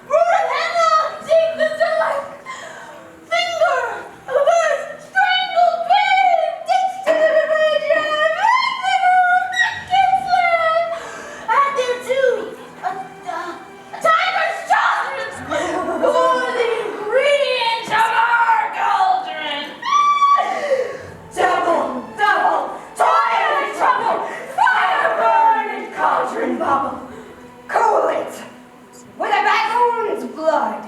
roar of henna deep the dark, finger of earth strangled babe, ditch to the virgin, and there too a tiger's jaws, for the ingredient of our cauldron. Double, toil and trouble, fire burn and cauldron bubble. Cool it with a baboon's blood.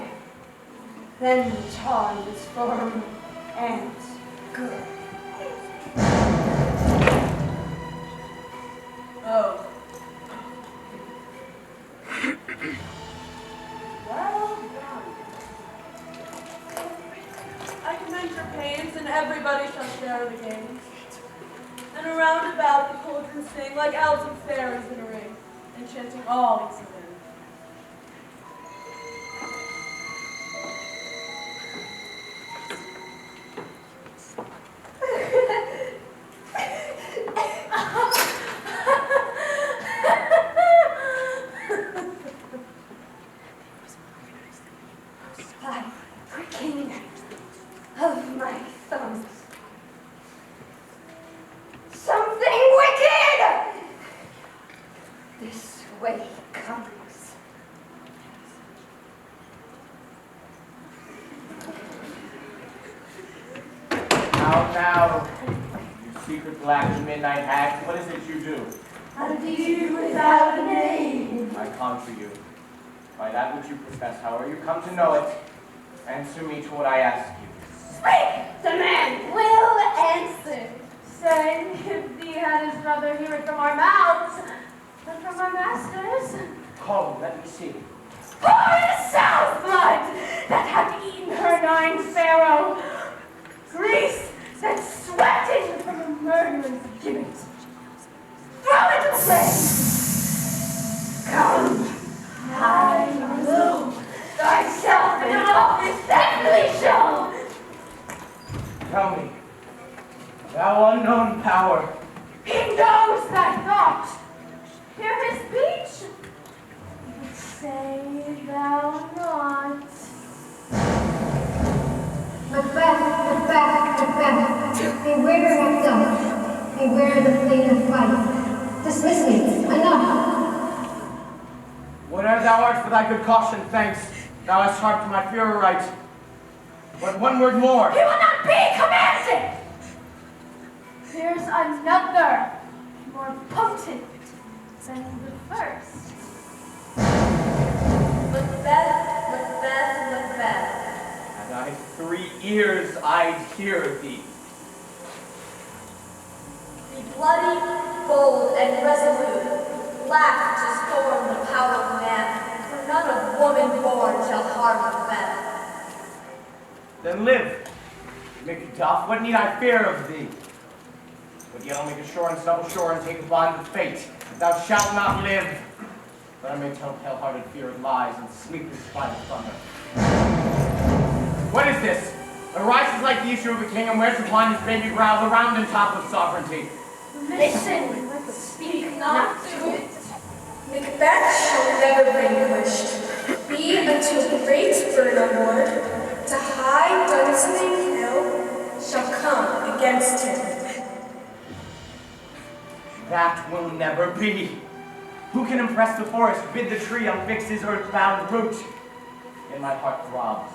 Then the charm is firm and good. Oh. Well done. I commend your pains, and everybody shall share the games. And around about the cauldron sing like elves and fairies in a ring, enchanting all easy men. King of my thumbs. Something wicked! This way comes. Now, you secret black midnight hags, what is it you do? A deed without a name. I conjure you. By that which you profess, however you come to know it, answer me to what I ask you. Speak! The man will answer, saying, if thee had his brother, hear it from our mouths, but from our masters. Call him, let me see. For the south blood that hath eaten her 9 pharaoh, grease that swept in from a murderer's gibbet. Throw it away! Come, high or low, thyself in office deathly show! Tell me, thou unknown power, He knows thy thought. Hear his speech. But say thou not. Macbeth. Beware thyself. Beware the fate of fight. Dismiss me. Enough. whatever thou art for thy good caution, thanks. Thou hast harped my fear aright. But one word more. He will not be commanded. There's another, more potent than the first. Macbeth. Had I 3 ears, I'd hear thee. Be bloody, bold, and resolute. Laugh to scorn the power of man, for none of woman born shall harm Macbeth. Then live. Macduff, what need I fear of thee? But yet I'll make a shore and double shore and take a bond with fate. Thou shalt not live. But I may tell pale-hearted fear of lies and sleep in spite of thunder. What is this? arises like the issue of a king and wears upon his baby brow the round and top of sovereignty. Listen, speak not to it. Macbeth shall never vanquished, be unto great Birnamord, to high Dunsinane Hill, shall come against him. That will never be. Who can impress the forest, bid the tree unfix his earthbound root? And my heart throbs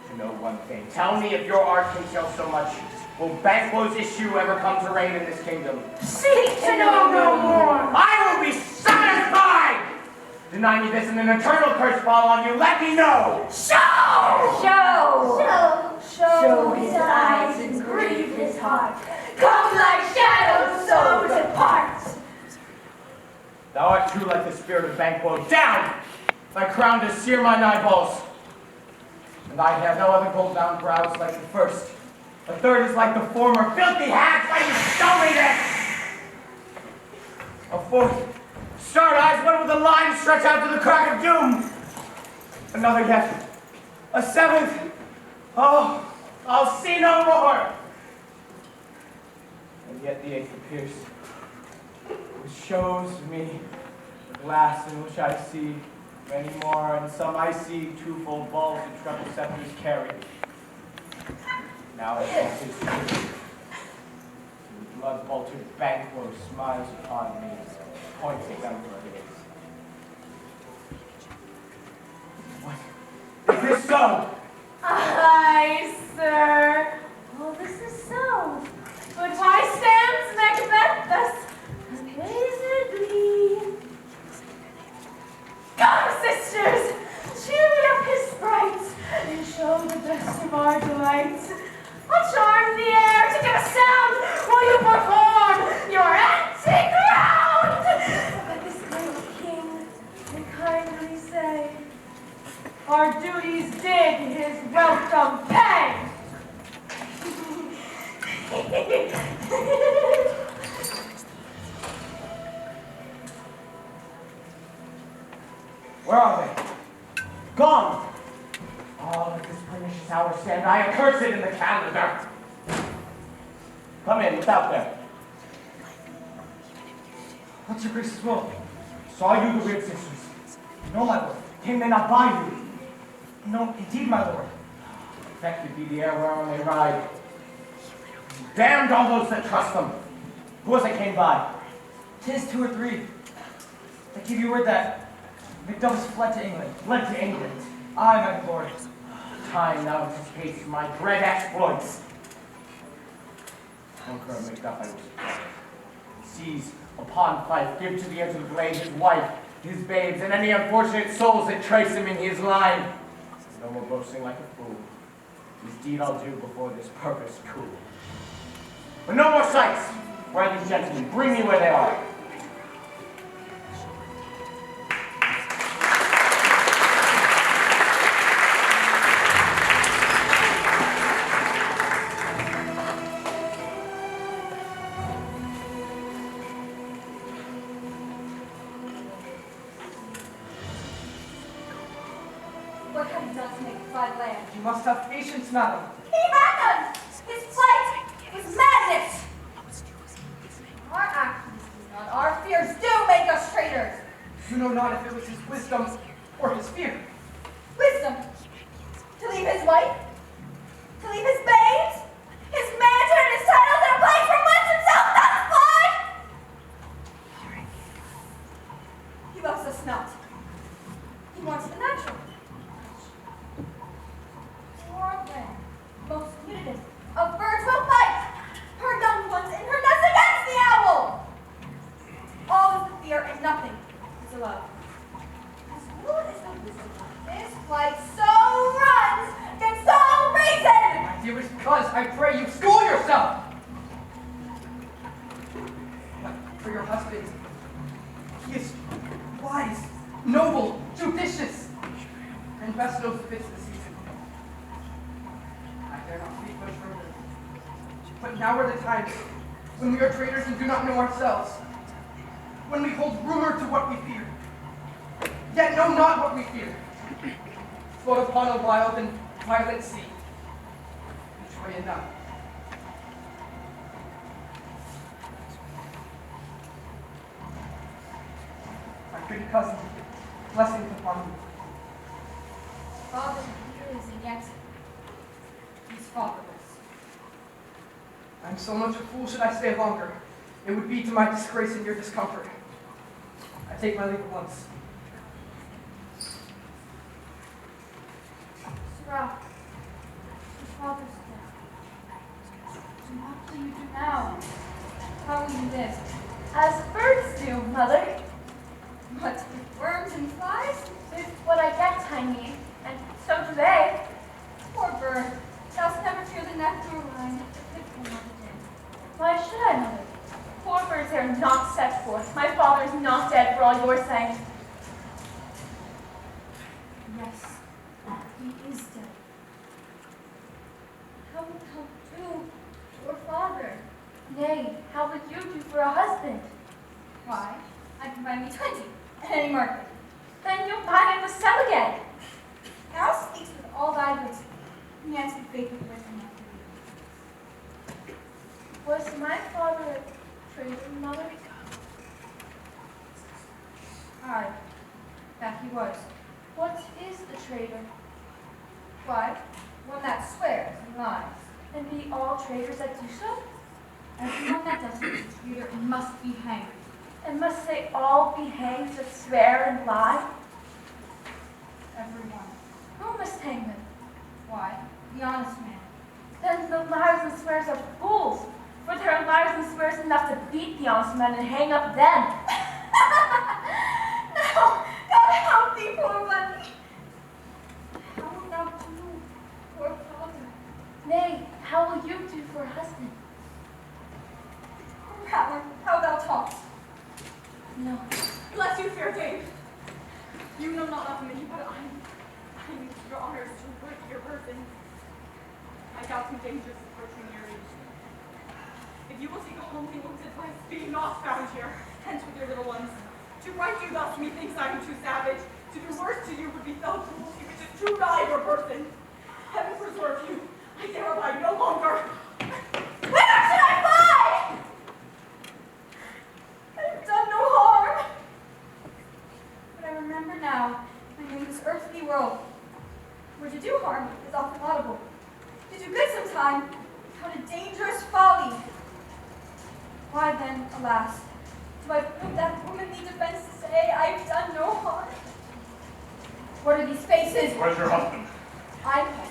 to know one thing. Tell me if your art can show so much. Will Banquo's issue ever come to reign in this kingdom? Seek to know no more. I will be satisfied! Deny me this and an eternal curse fall on you. Let me know! Show! Show! Show his eyes and grieve his heart. Come like shadows, so depart. Thou art true like the spirit of Banquo. Down! Thy crown does sear mine eyeballs. And I have no other gold-bound brows like the first. The third is like the former. Filthy hags, why you show me this? A fourth, starred eyes, one with a line stretched out to the crack of doom. Another yet. A seventh. Oh, I'll see no more. And yet the eighth appears, which shows me the glass in which I see many more, and some I see twofold balls and treble scepters carry. Now I think his truth. The blood-bolted Banquo smiles upon me, pointing them for his. What? Is this so? Aye, sir. All this is so. But why stands Macbeth thus amazedly? Come, sisters, cheer up his sprites, and show the best of our delights. I'll charm the air to give a sound while you perform your antic round. Let this great king and kindly say, our duties did his welcome pay. Where are they? Gone! Oh, let this pernicious hour stand I accursed in the calendar. Come in, without them. What's your grace's will? Saw you the weird sisters. No, my lord. Came they not by you? No, indeed, my lord. Infected be the air whereon they ride. Damned all those that trust them. Who was it came by? 'Tis 2 or 3. I give you word that Macbeth has fled to England. Fled to England. Aye, my lord. Time now anticipates my dread exploits. Conqueror Macbeth I was. Seize upon Fife, give to the edge of the blade his wife, his babes, and any unfortunate souls that trace him in his line. No more boasting like a fool. His deed I'll do before this purpose cool. But no more sights. Where are these gentlemen? Bring me where they are. What have you done to make fly land? You must have patience, madam. He had none! His flight was madness! Our actions do not, our fears do make us traitors! You know not if it was his wisdom or his fear. Wisdom! To leave his wife? To leave his babes? His mansion and his titles and a place from whence himself doth fly? He loves us not. He wants the natural. Our land, most punitive, of birds will fight, her young ones in her nest against the owl. All is the fear and nothing is the love. As good as the wisdom of this flight so runs against all reason. My dearest cuz, I pray you school yourself. But for your husband, he is wise, noble, judicious, and best knows fits the season. I dare not speak much further. But now are the times when we are traitors and do not know ourselves. When we hold rumor to what we fear, yet know not what we fear. Float upon a wild and violent sea. way enough. My pretty cousin, blessings upon you. Father he is, and yet he's fatherless. I'm so much a fool should I stay longer. It would be to my disgrace and your discomfort. I take my leave at once. Sirrah, your father's dead. And what will you do now? How will you live? As birds do, mother. What, with worms and flies? With what I get, I mean, and so do they. Poor bird, thou'st never fear the neck nor line. It will not end. Why should I, mother? Poor birds are not set forth. My father is not dead for all your saying. Yes, he is dead. How will thou do, poor father? Nay, how would you do for a husband? Why, I can buy me 20 at any market. Then you'll buy and sell again. Thou speaks with all thy wisdom, and yet the faith of wisdom not Was my father a traitor, mother? Aye, that he was. What is a traitor? Why, one that swears and lies. And be all traitors that do so? Everyone that does it is a traitor and must be hanged. And must they all be hanged that swear and lie? Everyone. Who must hang them? Why, the honest man. Then the liars and swears are fools, for there are liars and swears enough to beat the honest men and hang up them. No, God help thee, poor one. How wilt thou do, poor father? Nay, how will you do for a husband? Rather, how thou talkst. No. Bless you, fair dame. You know not of me, but I need your honors to work your person. I doubt some dangers approaching your age. If you will take a homely woman's advice, be not found here, hence with your little ones. To write you thus, methinks I am too savage. To do worse to you would be felt cruelty, which is too nigh your person. Heaven preserve you. I dare abide no longer. Whither should I fly? I have done no harm. But I remember now, that in this earthly world, where to do harm is often laudable, to do good sometime, count a dangerous folly. Why then, alas, do I put that womanly defense to say I've done no harm? What are these faces? Where's your husband? I can't.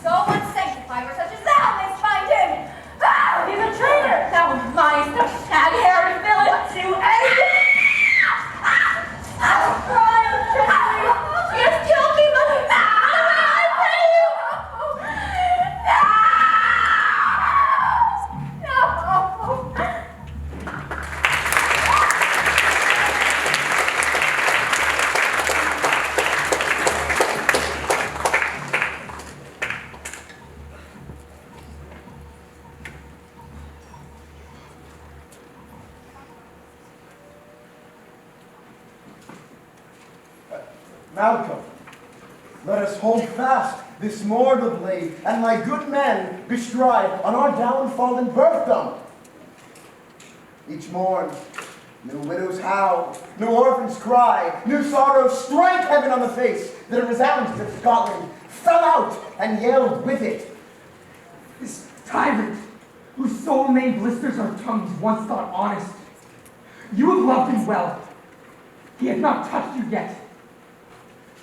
Someone sanctified for such as thou mayst find him. Ah! He's a traitor! Thou mindst the shag-haired villain! What do anything? I'll cry and trickery! He has killed me, mother! I say you! Malcolm, let us hold fast this mortal blade, and my good men bestride on our downfallen birthdom. Each morn, new widows howl, new orphans cry, new sorrows strike heaven on the face, that a resounds of Scotland fell out and yelled with it. This tyrant, whose soul made blisters our tongues, once thought honest. You have loved him well. He has not touched you yet.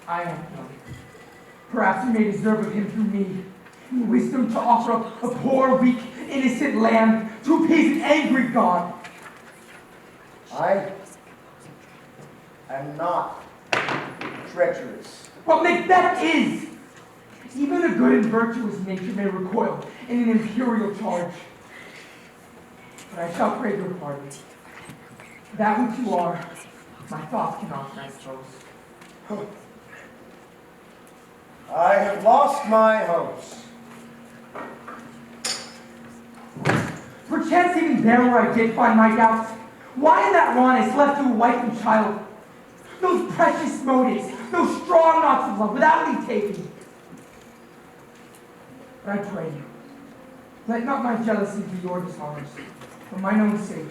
I am young. Perhaps you may deserve of him through me, in wisdom to offer up a poor, weak, innocent lamb to appease an angry God. I am not treacherous. But Macbeth is! Even a good and virtuous nature may recoil in an imperial charge. But I shall crave your pardon. That which you are, my thoughts cannot, I suppose. I have lost my hopes. Perchance even there where I did find my doubts, why in that rawness left to a wife and child? Those precious motives, those strong knots of love without any taking. But I pray you, Let not my jealousy be your dishonors, but mine own sake.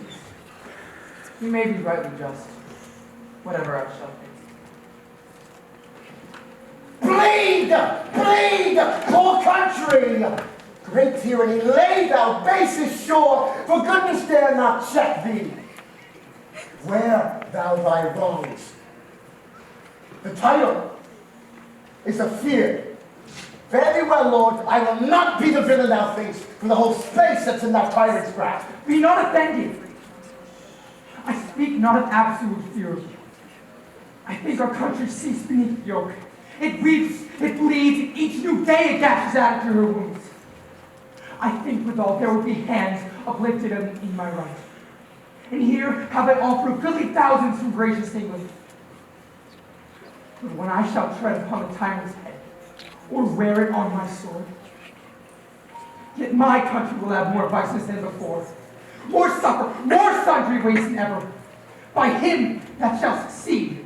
You may be rightly just, whatever I shall think. Bleed, poor country! Great tyranny, lay thou basest shore, for goodness dare not check thee. Wear thou thy wrongs. The title is a fear. Fare thee well, Lord, I will not be the villain thou thinkst, for the whole space that's in that tyrant's grasp. Be not offended. I speak not of absolute fear of you. I think our country sinks beneath yoke. It weeps, it bleeds, each new day it gashes at her wounds. I think withal there will be hands uplifted in my right. And here have I offered goodly thousands from gracious England. But when I shall tread upon the tyrant's head, or wear it on my sword, yet my country will have more vices than before, more supper, more sundry waste than ever, by him that shall succeed.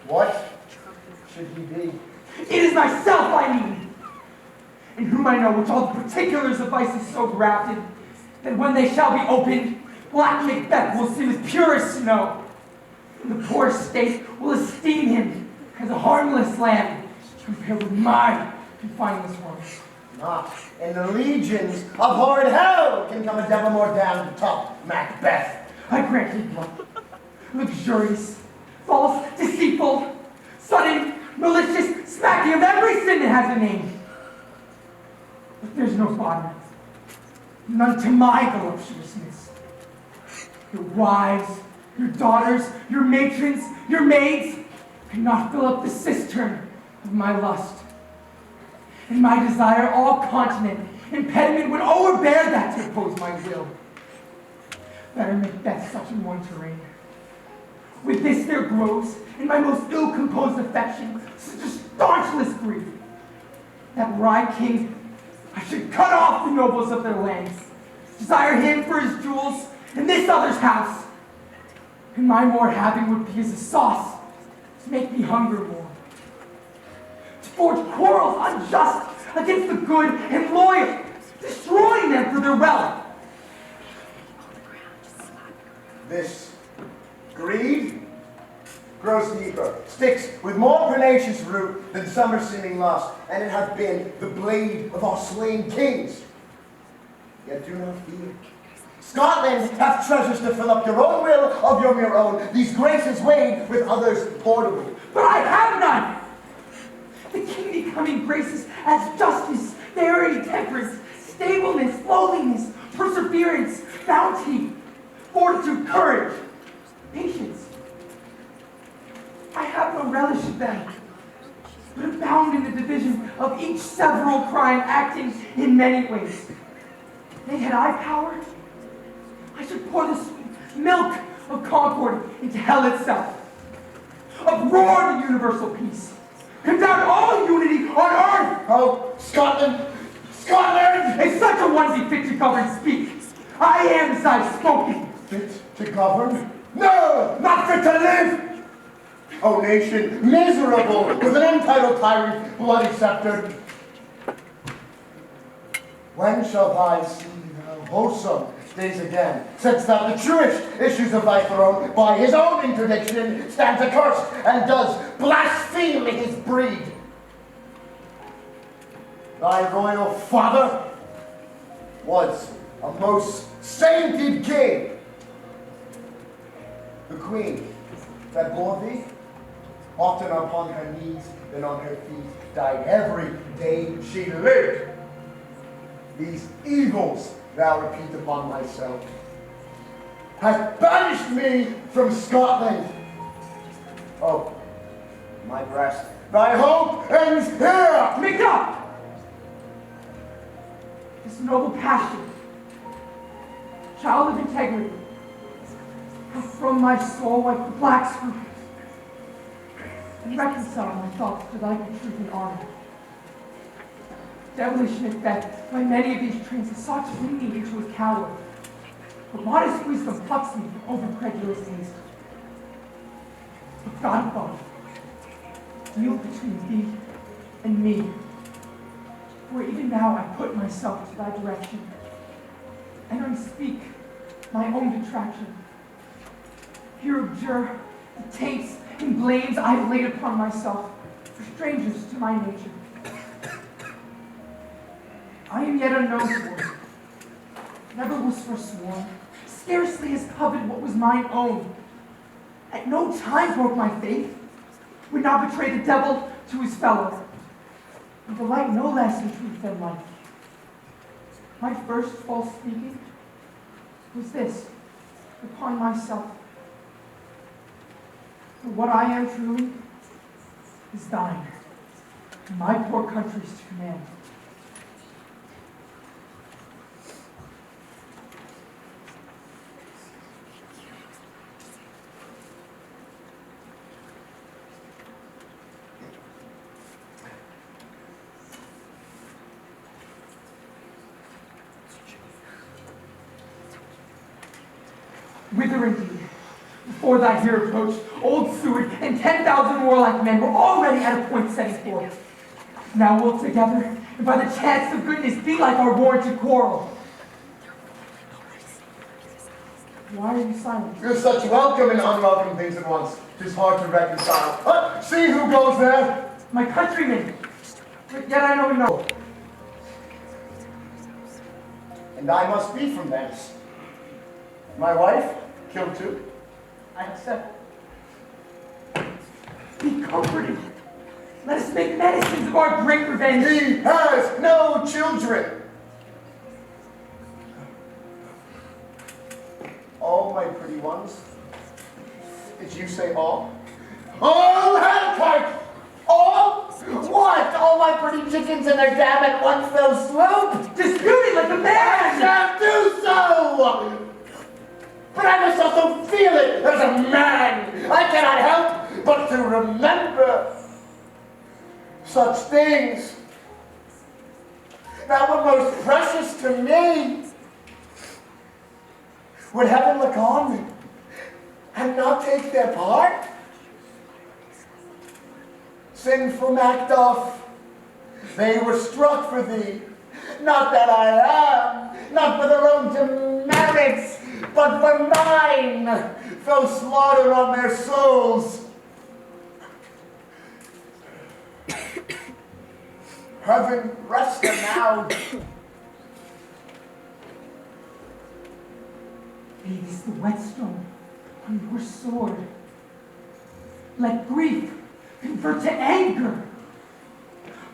What should he be? It is myself I mean, in whom I know which all the particulars of vice is so grafted, that when they shall be opened, black Macbeth will seem as pure as snow, and the poor state will esteem him as a harmless lamb, compared with my confineless one. Not in the legions of horrid hell can come a devil more down to top Macbeth. I grant you blood, luxurious, false, deceitful, sudden, malicious, smacking of every sin that has a name. But there's no bottom, none to my voluptuousness. Your wives, your daughters, your matrons, your maids cannot fill up the cistern of my lust. And my desire, all continent, impediment would overbear that to oppose my will. Better Macbeth such an one to reign. With this there grows, in my most ill-composed affection, such a staunchless grief, that were I king, I should cut off the nobles of their lands, desire him for his jewels, in this other's house, and my more having would be as a sauce, to make me hunger more. To forge quarrels unjust against the good and loyal, destroying them for their wealth. This greed grows deeper, sticks with more pernicious root than summer seeming lust, and it hath been the blade of our slain kings. Yet do not fear. Scotland hath treasures to fill up your own will of your mere own, these graces weighed with others portable. But I have none! The king becoming graces as justice, verity, temperance, stableness, lowliness, perseverance, bounty, fortitude, courage, patience. I have no relish of them, but abound in the division of each several crime acting in many ways. Nay, had I power, I should pour the sweet milk of concord into hell itself. Uproar the universal peace. Confound all unity on earth. Oh, Scotland! Scotland! If such a one be fit to govern, speak. I am as I've spoken. Fit to govern? No! Not fit to live! O nation, miserable, with an untitled tyrant, bloody scepter. When shall thy see thou wholesome days again, since that the truest issues of thy throne, by his own interdiction, stands accursed and does blaspheme his breed? Thy royal father was a most sainted king. The queen that bore thee, often upon her knees than on her feet, died every day she lived. These evils thou repeat upon thyself, hath banished me from Scotland. Oh, my breast, thy hope ends here! Make up! This noble passion, child of integrity, hath from my soul like the black scruples, and reconcile my thoughts to thy truth and honor. Devilish Macbeth, by many of these trains, has sought to bring me into a coward, but modest wisdom plucks me from over-credulous haste. But God above, deal between thee and me, for even now I put myself to thy direction. and I speak my own detraction. Here abjure the taints and blames I've laid upon myself for strangers to my nature. I am yet unknown to one, never was forsworn, scarcely has coveted what was mine own. At no time broke my faith, would not betray the devil to his fellow, and delight no less in truth than life. My first false speaking was this, upon myself. For what I am truly is thine, and my poor country's to command. Whither indeed? Before thy here approached, old Seward and 10,000 warlike men were already at a point setting forth. Now we'll together, and by the chance of goodness, be like our warranted quarrel. Why are you silent? There's such welcome and unwelcome things at once. 'Tis hard to reconcile. See who goes there? My countrymen, but yet I know no. And I must be from thence. My wife, killed too. I accept. Be comforted. Let us make medicines of our great revenge. He has no children. All my pretty ones. Did you say all? All Hellkite! All? What? All my pretty chickens and their dam at one fell swoop? Disputing like a man! I shall do so! But I must also feel it as a man. I cannot help but to remember such things that were most precious to me. Would heaven look on me and not take their part? Sinful Macduff, they were struck for thee. Not that I am, not for their own demerits, but for mine, throw slaughter on their souls. Heaven rest them now. It is the whetstone on your sword. Let grief convert to anger.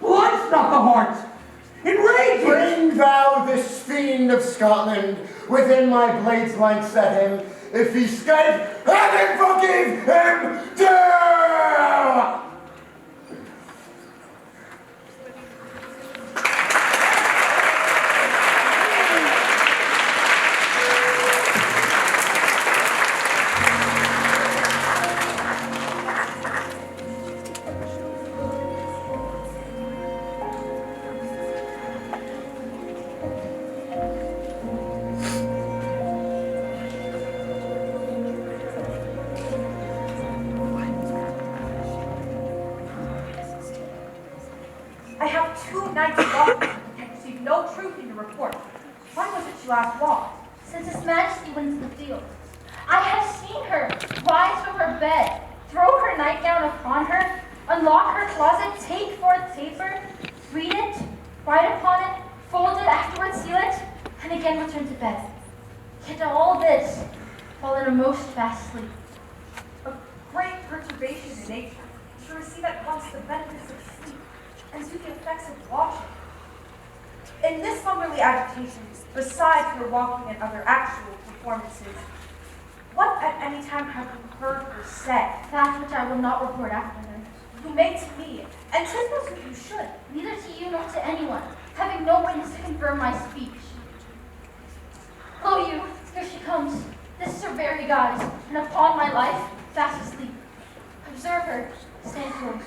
Blood's not the heart. Enrage it! Bring thou this fiend of Scotland within my blade's line, set him. If he scape, heaven forgive him too! I have 2 nights walking and received no truth in your report. When was it she last walked? Since His Majesty went to the field, I have seen her rise from her bed, throw her nightgown upon her, unlock her closet, take forth paper, read it, write upon it, fold it, afterwards seal it, and again return to bed. Yet all this while in a most fast sleep. A great perturbation in nature to receive at once the benefits of sleep and to the effects of watching. In this motherly agitation, besides her walking and other actual performances, what at any time have you heard her say? That which I will not report after her. You may to me, and 'tis most that you should. Neither to you nor to anyone, having no witness to confirm my speech. Lo you, here she comes. This is her very guise, and upon my life, fast asleep. Observe her, stand close.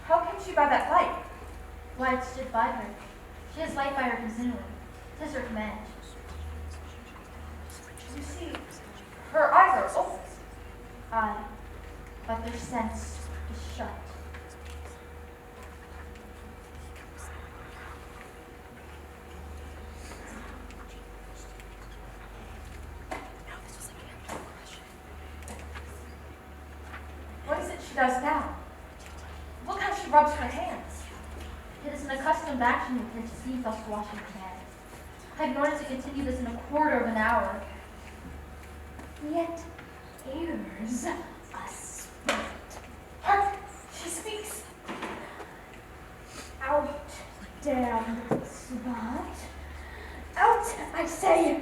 How came she by that light? Why it stood by her. She has light by her continually. 'Tis her command. You see, her eyes are open. Aye, but their sense is shut. does now. Look how she rubs her hands. It is an accustomed action with her to see thus washing her hands. I have known her to continue this in a quarter of an hour. Yet, here's a spirit. Hark! She speaks. Out, damned spot. Out, I say.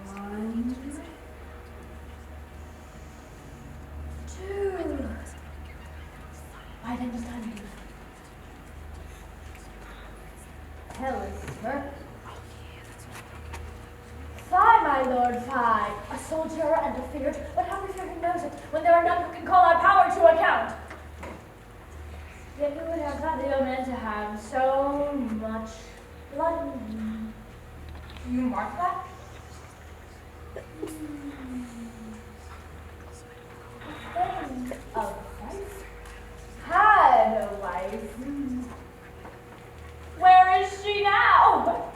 One, two. By then it's time. Elizabeth. Fie, my lord, fie. A soldier and a feared, but how fear who knows it, when there are none who can call our power to account? Yet who would have thought the old man to have so much blood in him? Do you mark that? A wife? Had a wife. Where is she now?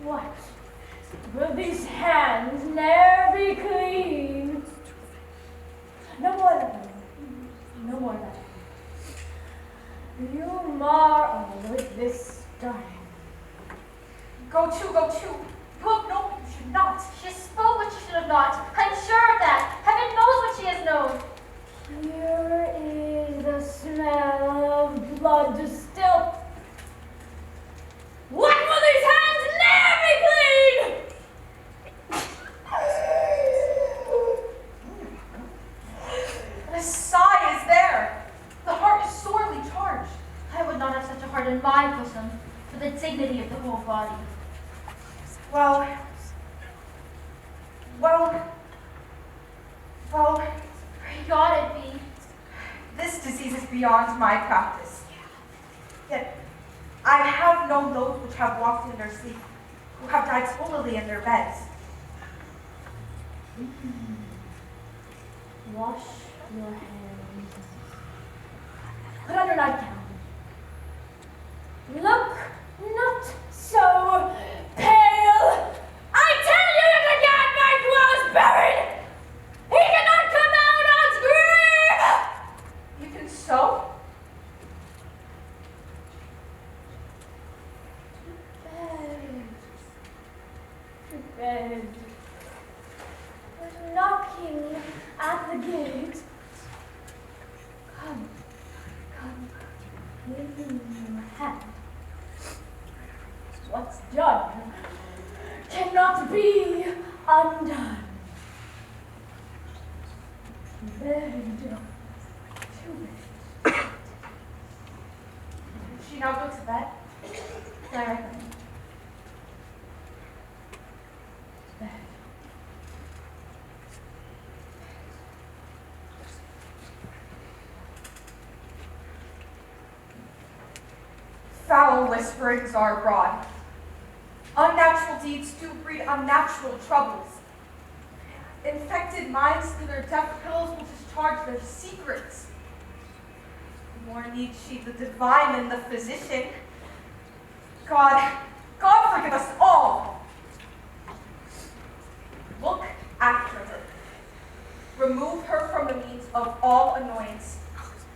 What? Will these hands ne'er be clean? No more than no more than you mar with this dying. Go to, go to. You have known what you should not. She spoke what she should have not. I'm sure of that. Heaven knows what she has known. Here is the smell of blood distilled. What will these hands ne'er be clean? The sigh is there. The heart is sorely charged. I would not have such a heart in my bosom for the dignity of the whole body. Well, Pray God it be. this disease is beyond my practice. Yet, I have known those which have walked in their sleep, who have died totally in their beds. Wash your hands. Put on your nightgown. Look not so pale. I tell you that the godknight was buried. He cannot come out unscreamed. You can sew? To bed. There's knocking at the gate. Come, give me your hand. What's done cannot be undone. Bed to bed. She now go to bed? Directly. Bed. Foul whisperings are abroad. Unnatural deeds do breed unnatural troubles. Infected minds through their deaf pillows will discharge their secrets. More needs she the divine than the physician. God forgive us all. Look after her. Remove her from the means of all annoyance,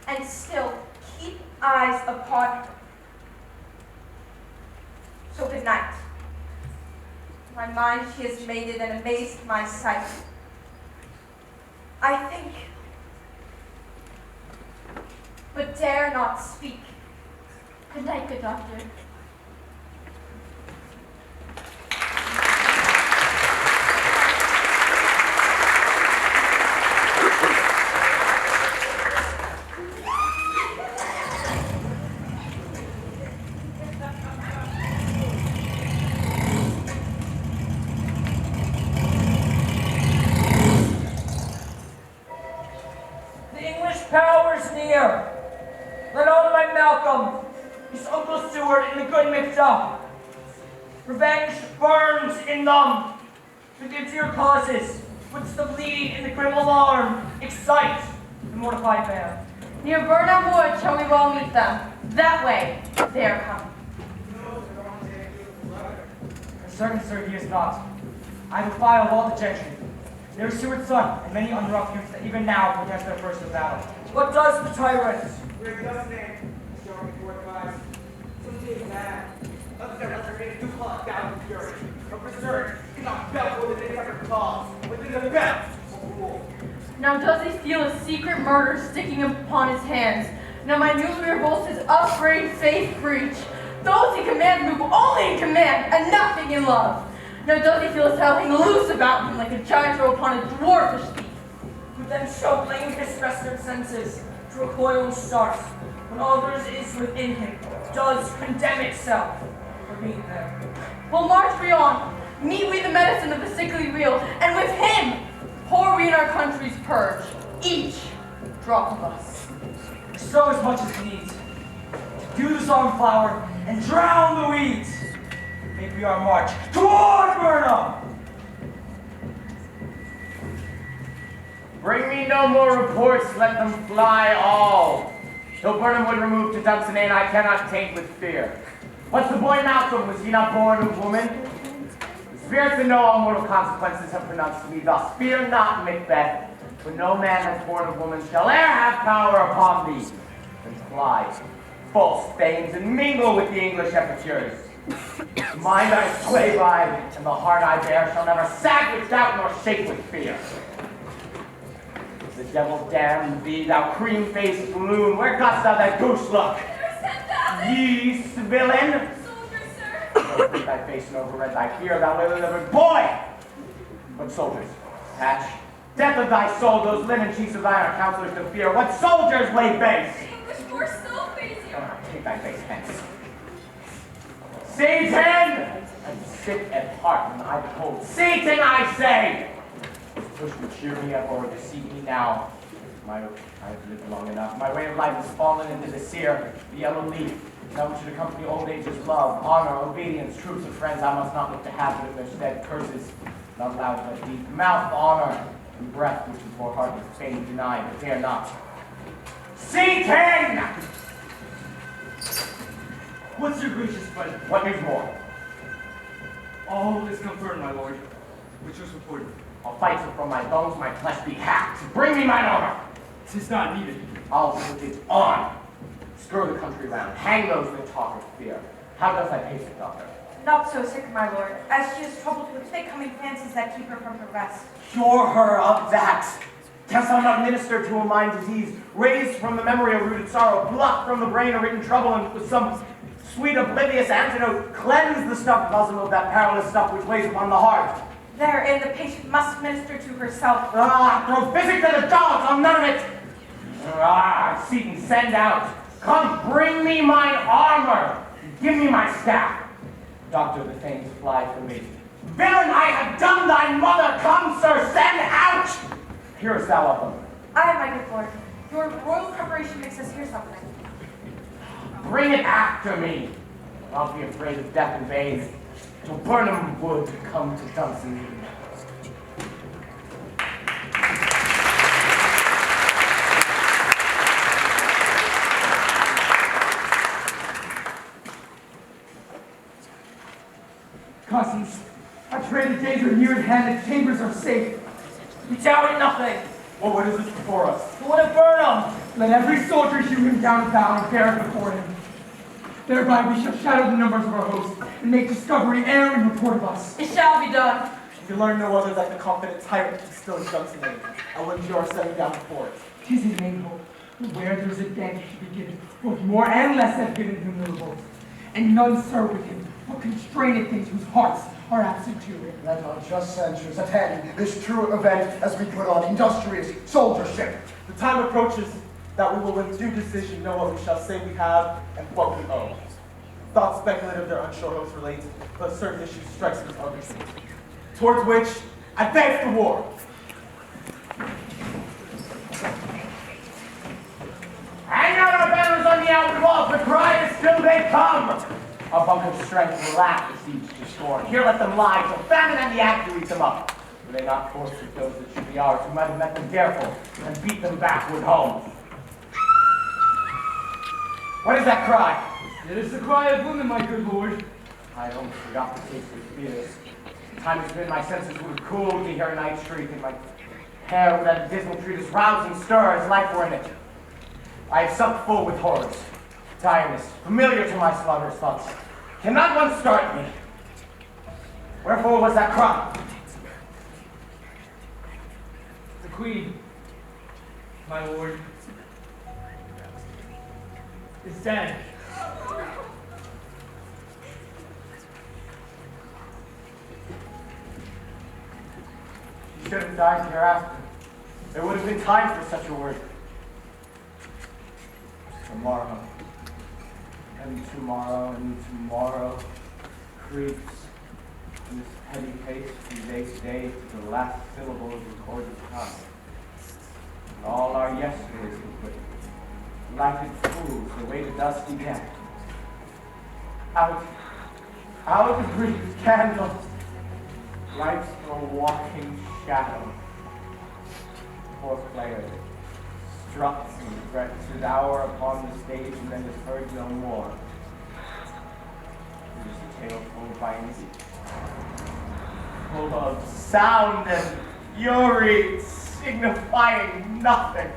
and still keep eyes upon her. So good night. My mind she has made it and amazed my sight. I think, but dare not speak. Good night, good doctor. Powers near. Let on my Malcolm, his Uncle Seward, and the good Macbeth. Revenge burns in them. To give to your causes, puts the bleeding in the grim alarm, excite the mortified man. Near Burnham Wood shall we well meet them. That way they are coming. I'm certain, sir, he is not. I have a file of all the gentry. There is Seward's son, and many unrough youths that even now protest their first of battle. What does the tyrant? We're just name, showing fortifies. Some take man. Others are reservated to plot down with fury. But preserve cannot belt with an separate cause. Within the belt of rule. Now does he feel a secret murder sticking upon his hands? Now my newly revolts his upbraid faith breach. Those he commands move only in command and nothing in love. Now does he feel us howling loose about him like a giant throw upon a dwarfish thief? Who then shall blame his rested senses to recoil and start, when all there is within him does condemn itself for being there. We'll march we on, meet we the medicine of the sickly real, and with him pour we in our country's purge, each drop of us. Sow as much as needs. Do the song flower and drown the weeds. Make we our march toward Burnham. Bring me no more reports, let them fly all. Till Burnham would remove to Dunsinane, I cannot taint with fear. What's the boy Malcolm? Was he not born of woman? The spirits in no all mortal consequences have pronounced to me thus. Fear not, Macbeth, for no man that's born of woman shall e'er have power upon thee. And fly, false fames, and mingle with the English epicures. The mind I sway by, and the heart I bear, shall never sag with doubt nor shake with fear. The devil damn thee, thou cream-faced loon, where dost thou that goose look? Yeast villain! Soldier, sir! Overread thy face and overread thy fear, thou lily-livered boy! What soldiers? Hatch, death of thy soul, those linen chiefs of thine are counselors to fear. What soldiers lay base? The English force so crazy. Take thy face hence. Satan! I'm sick at heart when I behold Satan, I say! Push would cheer me up or deceive me now. I've lived long enough. My way of life has fallen into the sear, the yellow leaf. That which should accompany old age's love, honor, obedience, troops of friends I must not look to have, but in their stead curses, not loud but deep. Mouth, honor, and breath which before heart would fain deny, but dare not. Satan! What's your gracious pleasure? What news more? All is confirmed, my lord. Which was reported. I'll fight till from my bones my flesh be hacked. Bring me mine armor. 'Tis not needed. I'll put it on. Stir the country round. Hang those that talk of fear. How does thy patient, doctor? Not so sick, my lord, as she is troubled with thick coming fancies that keep her from her rest. Cure her of that. Canst thou not minister to a mind diseased, raised from the memory a rooted sorrow, pluck from the brain a written trouble, and with some sweet oblivious antidote, cleanse the stuffed bosom of that perilous stuff which weighs upon the heart? Therein the patient must minister to herself. Throw physic to the dogs, on none of it! Seaton, send out. Come, bring me mine armor. Give me my staff. Doctor, the fanes fly from me. Villain, I have done thy mother. Come, sir, send out. Hearest thou of them? Aye, my good lord. Your royal preparation makes us hear something. Bring it after me. I'll be afraid of death in vain. Till Burnham would come to Dunsinane. Cousins, I pray the days are near at hand, the chambers are safe. We doubt nothing. Well, what is this before us? Who would have burned him? Let every soldier hew him down bound and bear it before him. Thereby we shall shadow the numbers of our host, and make discovery ere in report of us. It shall be done. If you learn no other like the confident tyrant who still Dunsinane, I will endure setting down before it. 'Tis in vain hope. Where there's advantage to be given, both more and less have given him the revolt. And none serve with him, but constrained things whose hearts are absent to it. Let our just censures attend this true event as we put on industrious soldiership. The time approaches that we will in due decision know what we shall say we have and what we owe. Thoughts speculative their unsure hopes relate, but certain issues strikes us others, towards which advance the war. Hang out our banners on the outward walls, the cry is still they come. Our bunker's strength will laugh the siege to scorn. Here let them lie till famine and the axe do eat them up. Were they not forced with those that should be ours, who might have met them careful and beat them backward home? What is that cry? It is the cry of women, my good lord. I almost forgot to taste your fears. Time has been my senses would have cooled to hear a night shriek, and my hair with that dismal treatise rousing stir as life were in it. I have supped full with horrors, tiredness, familiar to my sluggish thoughts. Cannot one start me? Wherefore was that cry? The queen, my lord, is dead. She should have died hereafter. There would have been time for such a word. Tomorrow, and tomorrow creeps in this heavy pace from day to day to the last syllable of recorded time. And all our yesterdays were but lighted fools the way to dusty death. Out of brief candle, lights a walking shadow. Poor player, struck and frets his hour upon the stage and then is heard no more. It is a tale told by an idiot, full of sound and fury, signifying nothing.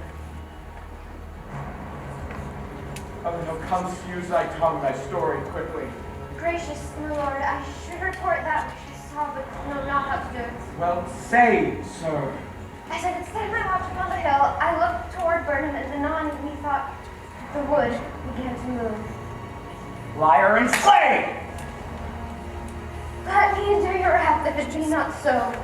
Oh, come use thy tongue, thy story quickly. Gracious, my lord, I should report that which I saw, but know not how to do it. Well, say, sir. I said, instead of my watch upon the hill, I looked toward Burnham, and anon methought the wood began to move. Liar and slave! Let me endure your wrath if it be not so.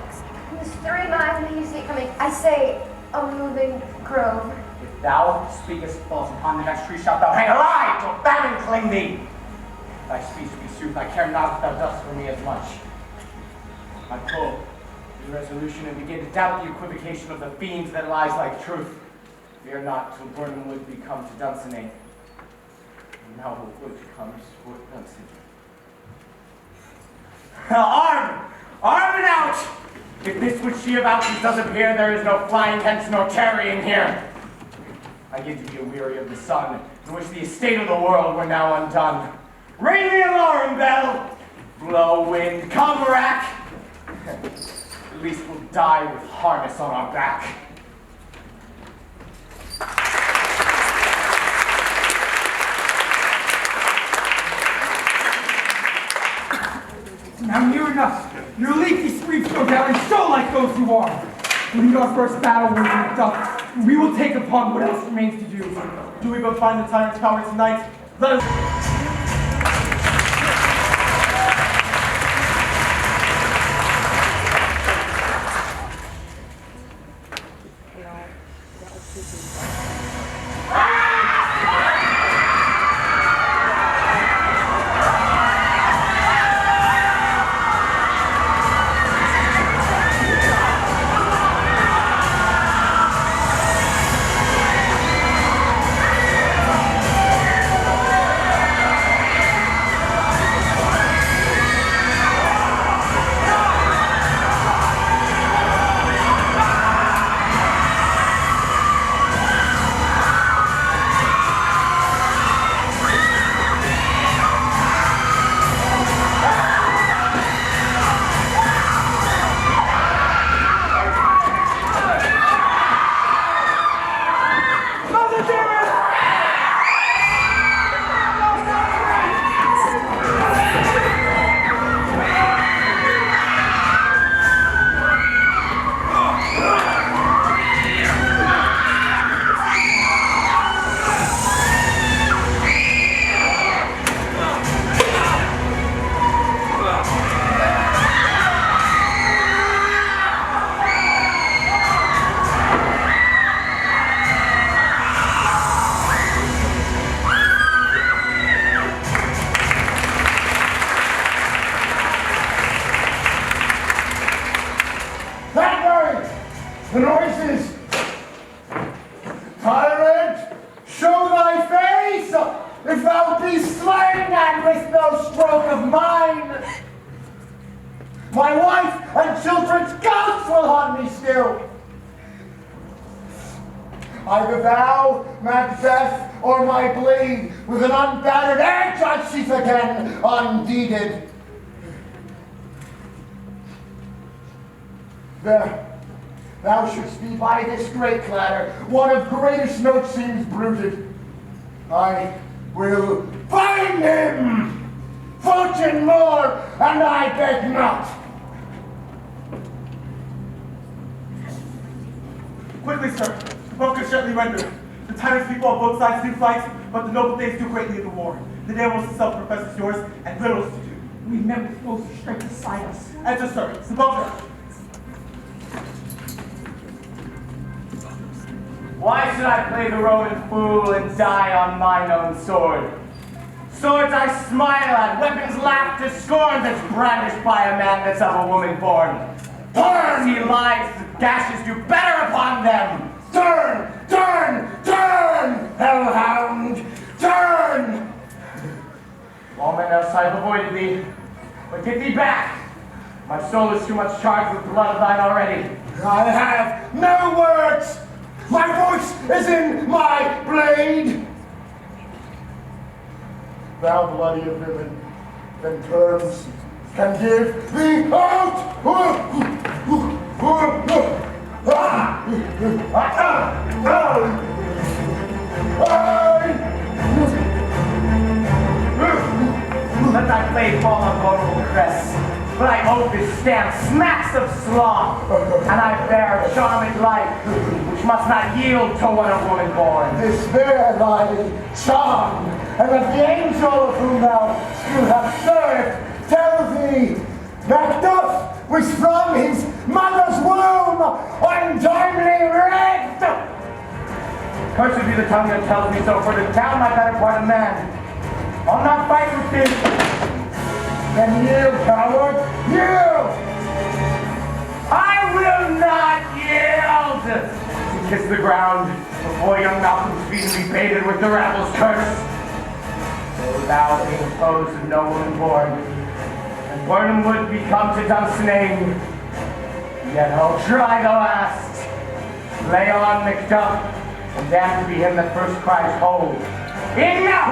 From this 3 miles and you see it coming, I say, a moving grove. If thou speakest false upon the next tree, shalt thou hang alive till famine cling thee. Thy speech be sooth, I care not if thou dost for me as much. I pull the resolution and begin to doubt the equivocation of the fiends that lies like truth. Fear not till Burnham wood become to Dunsinane. And now the wood comes for Dunsinane. Arm! Arm and out! If this which she avouches does appear, there is no flying hence nor tarrying here. I give to you weary of the sun, in which the estate of the world were now undone. Ring the alarm bell! Blow wind, come rack! At least we'll die with harness on our back. Now near enough. Your leafy sweeps go down and show like those you are. Lead our first battle when we're done. We will take upon what else remains to do. Do we but find the tyrant's power tonight? Let us... The noises! Tyrant, show thy face, if thou be slain, and with no stroke of mine. My wife and children's ghosts will haunt me still. Either thou, Macbeth, or my blade, with an unbattered edge on sheath again, undeeded. Thou shouldst be by this great ladder, one of greatest note seems bruited. I will find him! Fortune more, and I beg not! Quickly, sir. The book is gently rendered. The tyrant's people on both sides do fight, but the noble dames do greatly in the war. The devils himself professes yours, and little is to do. We met with foes straight beside us. Enter, sir. The book. Why should I play the Roman fool and die on mine own sword? Swords I smile at, weapons laugh to scorn that's brandished by a man that's of a woman born. Turn, he lies, the gashes do better upon them. Turn! Turn! Turn! Hellhound! Turn! Woman, else I have avoided thee, but get thee back. My soul is too much charged with blood of thine already. I have no words! My voice is in my blade! Thou bloody of villain, then terms can give thee out! Let thy blade fall on vulnerable crests, but I oath this stamp smacks of sloth, and I bear a charming life, which must not yield to one of woman born. Despair thy charm, and let the angel of whom thou still hast served tell thee Macbeth was from his mother's womb untimely wrecked. Cursed be the tongue that tells me so, for to tell my better part of man. I'll not fight with thee. Then yield, coward, yield! I will not yield! He kissed the ground before young Malcolm's feet be baited with the rabble's curse. So thou being foes of no woman born, and Burnham would become to Dunsinane, yet I'll try the last. Lay on Macduff, and damn to be him that first cries hold. In now!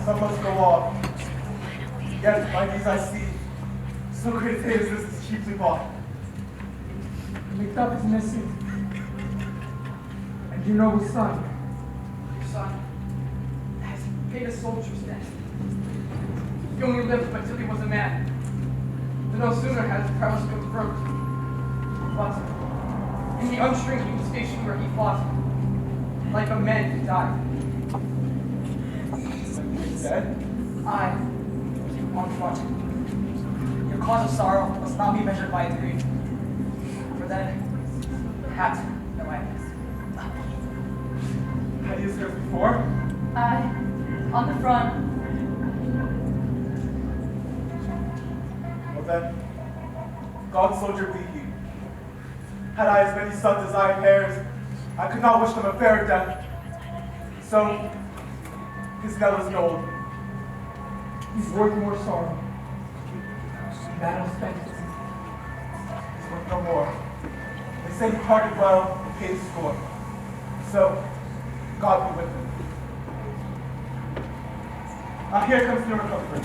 Some must go on. Yet by these I see, so great a thing as this is cheaply bought. Macbeth is missing. And you know his son. Your son has paid a soldier's debt. He only lived until he was a man. But no sooner had his prowess confirmed, but in the unshrinking station where he fought, like a man he died. Dead? I, on front. Your cause of sorrow must not be measured by its grief. For then, perhaps, no happiness. Had you served before? I, on the front. Well then, God soldier be he. Had I as many sons as I have hairs, I could not wish them a fairer death. So, his knell is gold. He's worth more sorrow. Battle spent worth no more. They say he parted well and paid his score. So, God be with him. Here comes the recovery.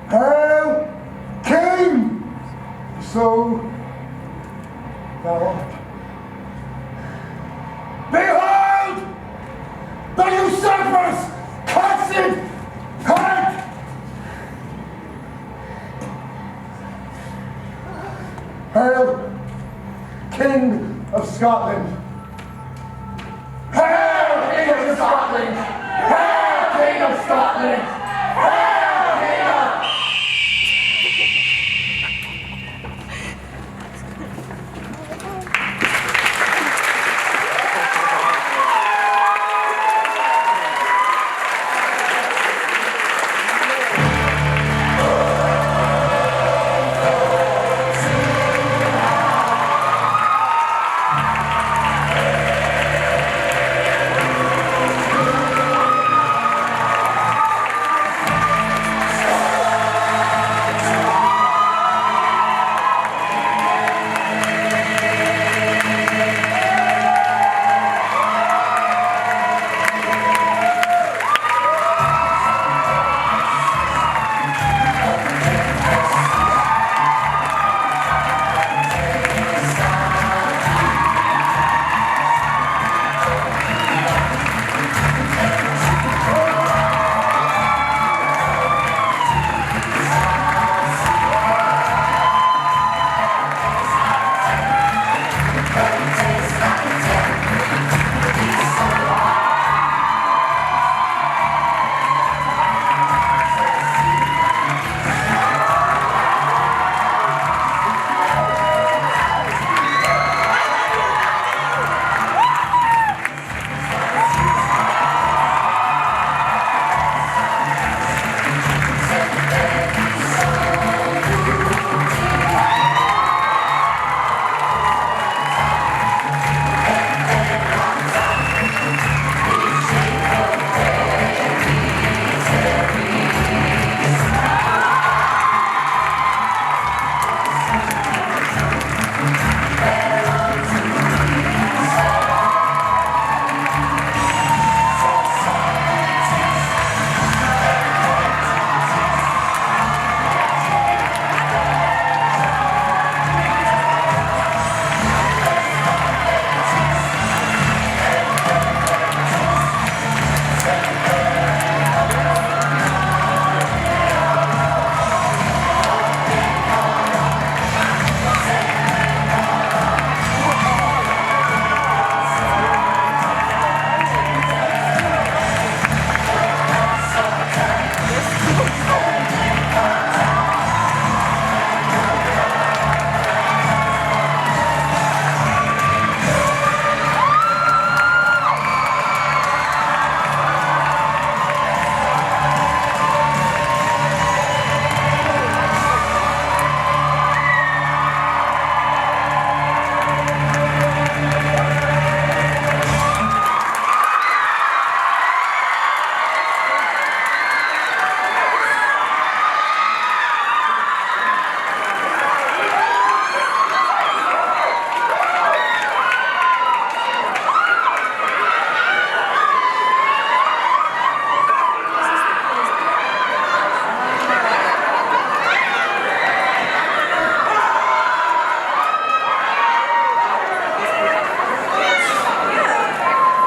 Hail, King! So thou art. Behold! The usurpers! Cursed! Hurt! Hail, King of Scotland! Hail, King of Scotland! Hail, King of Scotland!